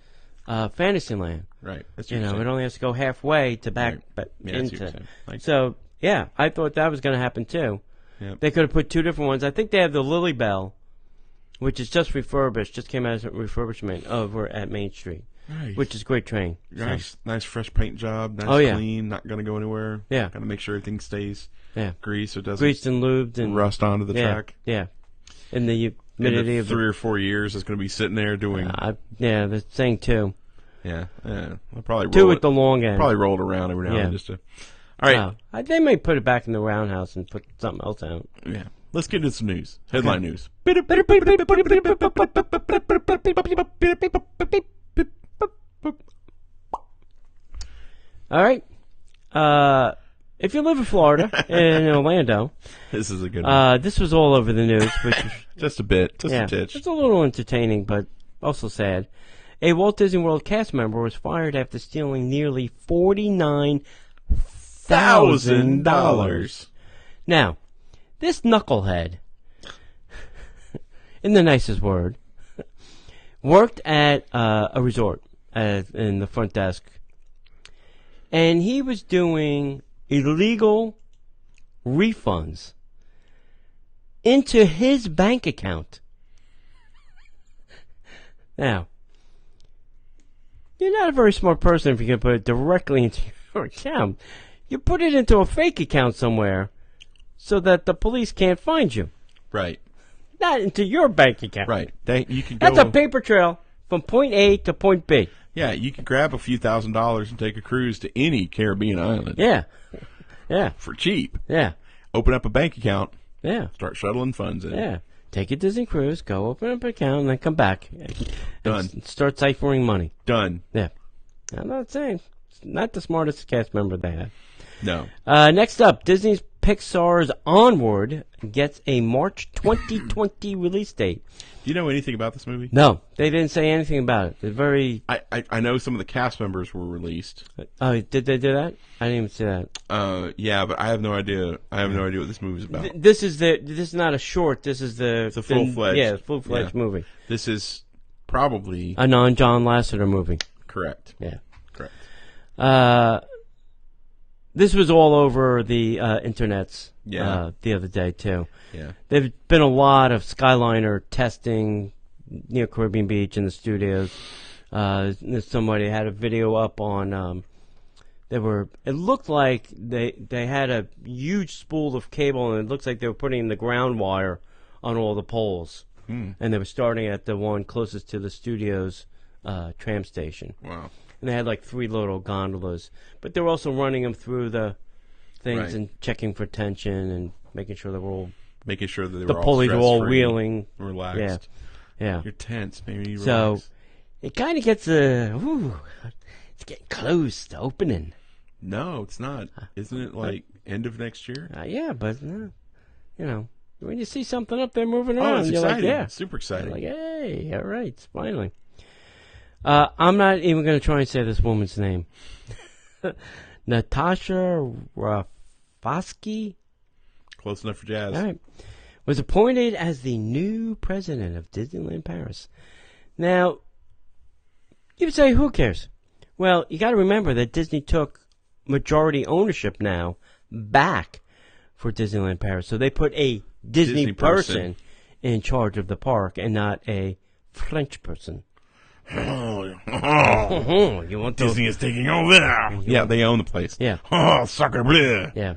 Fantasyland. Right. That's it only has to go halfway to back into. So, I thought that was going to happen too. Yep. They could have put two different ones. I think they have the Lily Bell, which is just refurbished, just came out as a refurbishment over at Main Street, which is a great train. Nice fresh paint job, nice clean, not going to go anywhere. Yeah. Got to make sure everything stays greased so it doesn't greased and lubed and rust onto the track. Yeah. In the humidity of 3 or 4 years, it's going to be sitting there doing. They're saying 2. Yeah. I'll probably roll 2 at the long end. Probably roll it around every now and then just to. All right. They may put it back in the roundhouse and put something else out. Yeah. let's get into some news. Headline news. All right. If you live in Florida, in Orlando, This is a good one. this was all over the news, which Just a bit. Just a titch. it's a little entertaining, but also sad. A Walt Disney World cast member was fired after stealing nearly $49,000. Now, this knucklehead, in the nicest word, worked at a resort in the front desk, and he was doing illegal refunds into his bank account. Now, you're not a very smart person if you can put it directly into your account. You put it into a fake account somewhere so that the police can't find you. Right. Not into your bank account. Right. You can go. That's a paper trail from point A to point B. Yeah, you can grab a few $1,000s and take a cruise to any Caribbean island. Yeah. Yeah. For cheap. Yeah. Open up a bank account. Yeah. Start shuttling funds in. Yeah. Take a Disney cruise, go open up an account, and then come back. Done. And start ciphering money. Done. Yeah. I'm not saying. It's not the smartest cast member they had. No. Next up, Disney's Pixar's Onward gets a March 2020 release date. Do you know anything about this movie? No, they didn't say anything about it. They're very... I know some of the cast members were released. Oh, did they do that? I didn't even see that. Yeah, but I have no idea. I have no idea what this movie's about. This is not a short. This is It's a full-fledged. full-fledged movie. This is probably A non-John Lasseter movie. correct. Yeah. Correct. This was all over the internets Yeah. the other day, too. Yeah. There's been a lot of Skyliner testing near Caribbean Beach in the studios. Somebody had a video up on... it looked like they had a huge spool of cable, and it looks like they were putting the ground wire on all the poles. And they were starting at the one closest to the studio's tram station. Wow. And they had like 3 little gondolas. But they were also running them through the things Right. and checking for tension and making sure they were all... Making sure that they The were all pulleys were all stress-free, wheeling. relaxed. Yeah. You're tense. Maybe you So, relax. it kind of gets it's getting close to opening. No, it's not. Isn't it like end of next year? Yeah, but, you know, when you see something up there moving Oh, around, it's you're exciting. like, yeah. Super exciting. Like, hey, all right, it's finally. I'm not even going to try and say this woman's name. Natasha Rafalski, Close enough for jazz. all right, was appointed as the new president of Disneyland Paris. Now, you would say, who cares? Well, you got to remember that Disney took majority ownership now back for Disneyland Paris. So they put a Disney person in charge of the park and not a French person. Oh, You want to? Disney is taking over. Yeah, they own the place. Yeah. Oh, sucker bleu. Yeah.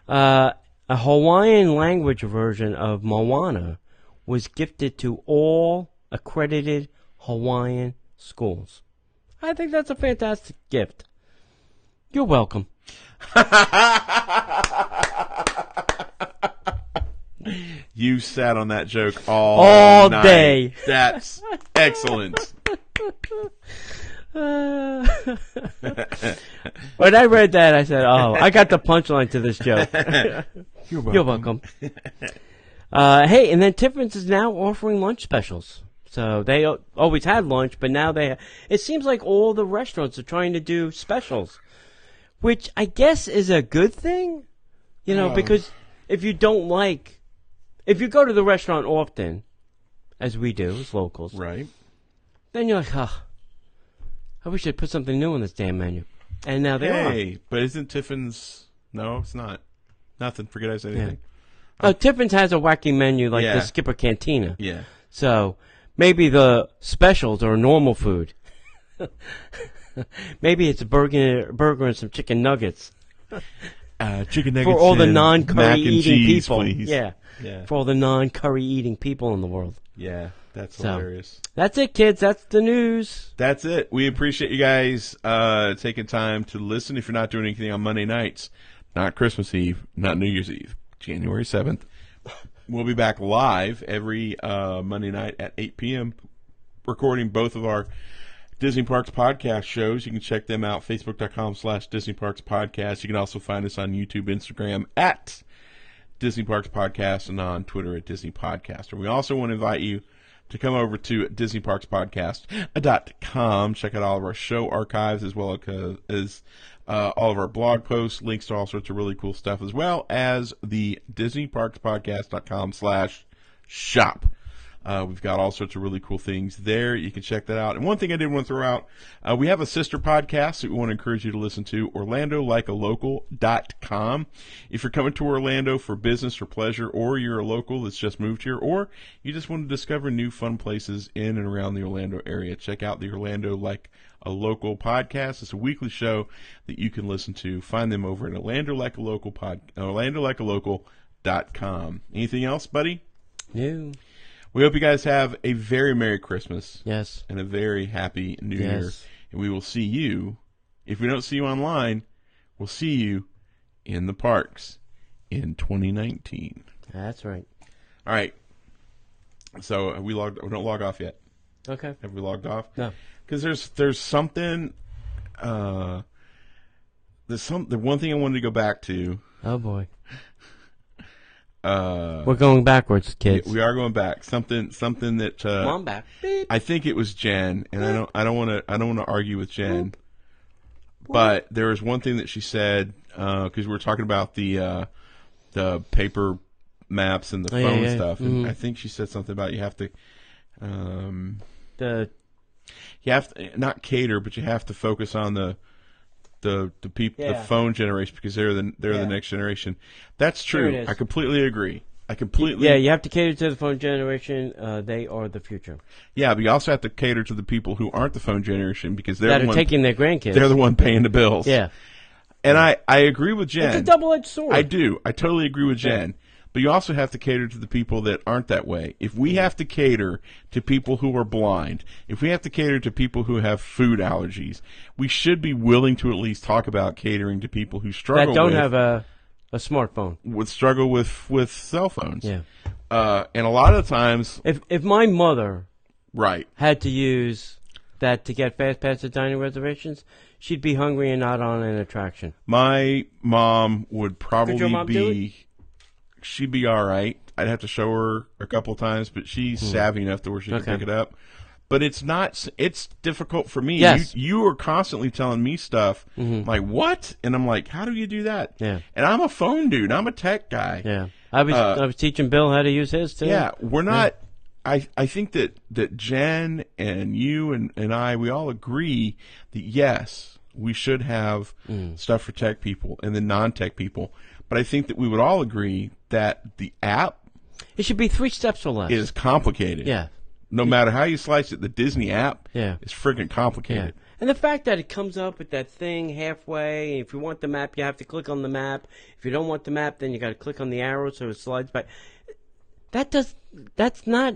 A Hawaiian language version of Moana was gifted to all accredited Hawaiian schools. I think that's a fantastic gift. You're welcome. You sat on that joke all night. day. That's excellent. When I read that, I said, "Oh, I got the punchline to this joke." You're welcome. Hey, and then Tiffin's is now offering lunch specials. So they always had lunch, but now it seems like all the restaurants are trying to do specials, which I guess is a good thing, because if you go to the restaurant often, as we do as locals, Right. then you're like, I wish they'd put something new on this damn menu. And now they are. Hey, but isn't Tiffin's? No, it's not. Nothing. Forget I said anything. Oh, Tiffin's has a wacky menu like Yeah. the Skipper Cantina. Yeah. So maybe the specials are normal food. Maybe it's a burger and some chicken nuggets Chicken nuggets for all the and non-curry mac and eating cheese, people. please. Yeah, Yeah. for all the non-curry eating people in the world. Yeah. That's So. hilarious. That's it, kids. That's the news. That's it. We appreciate you guys taking time to listen. If you're not doing anything on Monday nights, not Christmas Eve, not New Year's Eve, January 7th, we'll be back live every Monday night at 8 p.m. recording both of our Disney Parks podcast shows. You can check them out, facebook.com/Disney Parks Podcast. You can also find us on YouTube, Instagram at Disney Parks Podcast, and on Twitter at Disney Podcaster. We also want to invite you to come over to DisneyParksPodcast.com. Check out all of our show archives as well as all of our blog posts, links to all sorts of really cool stuff, as well as the DisneyParksPodcast.com/shop. We've got all sorts of really cool things there. You can check that out. And one thing I did want to throw out, we have a sister podcast that we want to encourage you to listen to, OrlandoLikeALocal.com. If you're coming to Orlando for business or pleasure, or you're a local that's just moved here, or you just want to discover new fun places in and around the Orlando area, check out the Orlando Like a Local podcast. It's a weekly show that you can listen to. Find them over at OrlandoLikeALocal.com. Anything else, buddy? No. We hope you guys have a very Merry Christmas. Yes. And a very Happy New Year. And we will see you, if we don't see you online, we'll see you in the parks in 2019. That's right. All right. So we don't log off yet. Okay. Have we logged off? No. Because there's something, the one thing I wanted to go back to. Oh boy. We're going backwards, kids. We are going back. Something that Come on back. Beep. I think it was Jen, and I don't want to argue with Jen, but there was one thing that she said because we were talking about the paper maps and the phone stuff, and I think she said something about you have to not cater, but you have to focus on the people, the phone generation, because they're the next generation. That's true. I completely agree. You have to cater to the phone generation. They are the future. Yeah, but you also have to cater to the people who aren't the phone generation, because they're that are taking their grandkids. They're the one paying the bills. Yeah. And I agree with Jen. It's a double-edged sword. I do. I totally agree with Jen. But you also have to cater to the people that aren't that way. If we have to cater to people who are blind, if we have to cater to people who have food allergies, we should be willing to at least talk about catering to people who struggle that don't have a smartphone, struggle with cell phones. Yeah. And a lot of times, if my mother right had to use that to get fast pass to dining reservations, she'd be hungry and not on an attraction. My mom would probably Could your mom do it? She'd be all right. I'd have to show her a couple times, but she's savvy enough to where she can pick it up. But it's difficult for me. Yes. You are constantly telling me stuff like, what? And I'm like, how do you do that? Yeah. And I'm a phone dude. I'm a tech guy. Yeah. I was teaching Bill how to use his too. Yeah. We're not. I think that Jen and you and I, we all agree that yes, we should have stuff for tech people and the non-tech people. But I think that we would all agree that the app, it should be 3 steps or less. Is complicated. Yeah. No matter how you slice it, the Disney app is freaking Yeah. complicated. And the fact that it comes up with that thing halfway, if you want the map, you have to click on the map. If you don't want the map, then you got to click on the arrow so it slides back. It's not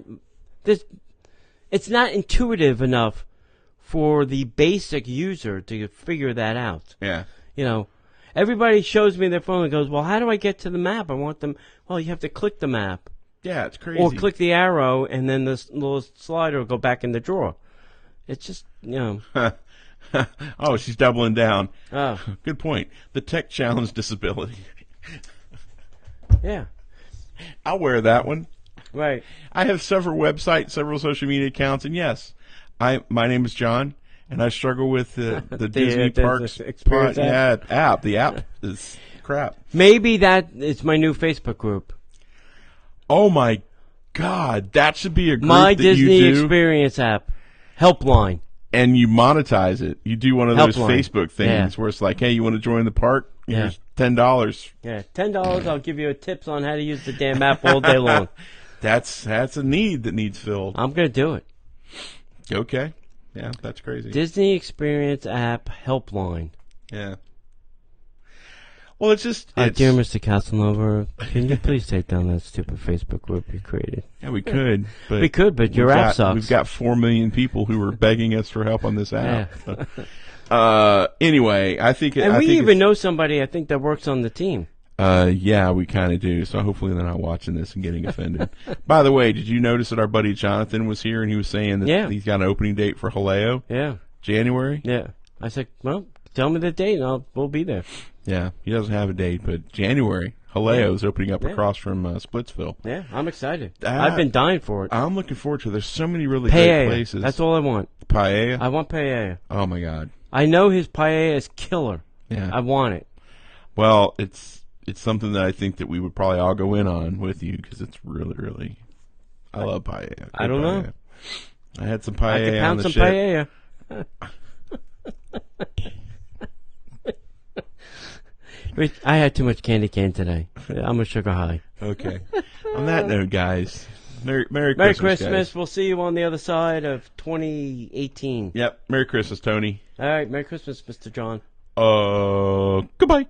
intuitive enough for the basic user to figure that out. Yeah. You know, everybody shows me their phone and goes, well, how do I get to the map? I want them. Well, you have to click the map. Yeah, it's crazy. Or click the arrow, and then this little slider will go back in the drawer. It's just, Oh, she's doubling down. Oh. Good point. The tech challenge disability. Yeah. I'll wear that one. Right. I have several websites, several social media accounts, and yes, my name is John, and I struggle with the Disney Parks experience app. The app is crap. Maybe that is my new Facebook group. Oh my God, that should be a group My that Disney you do, Experience app. Helpline. and you monetize it. You do one of those Helpline. Facebook things where it's like, hey, you want to join the park? Here's $10. Yeah, $10. I'll give you tips on how to use the damn app all day long. That's a need that needs filled. I'm going to do it. Okay. Yeah, that's crazy. Disney Experience app helpline. Yeah. Well, it's just... Dear Mr. Casanova, can you please take down that stupid Facebook group you created? Yeah, we could. But We could, but your app sucks. We've got 4 million people who are begging us for help on this app. Yeah. Anyway, I think... And we even know somebody, I think, that works on the team. Yeah, we kind of do. So hopefully they're not watching this and getting offended. By the way, did you notice that our buddy Jonathan was here and he was saying that he's got an opening date for Haleo? Yeah. January? Yeah. I said, well, tell me the date and we'll be there. Yeah, he doesn't have a date, but January. Haleo's opening up across from Splitsville. Yeah, I'm excited. I've been dying for it. I'm looking forward to it. There's so many really great places. That's all I want. Paella? I want paella. Oh, my God. I know his paella is killer. Yeah. I want it. Well, it's something that I think that we would probably all go in on with you because it's really, really. I love paella. I don't know. I had some paella I could on the some ship. Paella. I had too much candy cane today. I'm a sugar high. Okay. On that note, guys, Merry Christmas, guys. We'll see you on the other side of 2018. Yep. Merry Christmas, Tony. All right. Merry Christmas, Mr. John. Goodbye.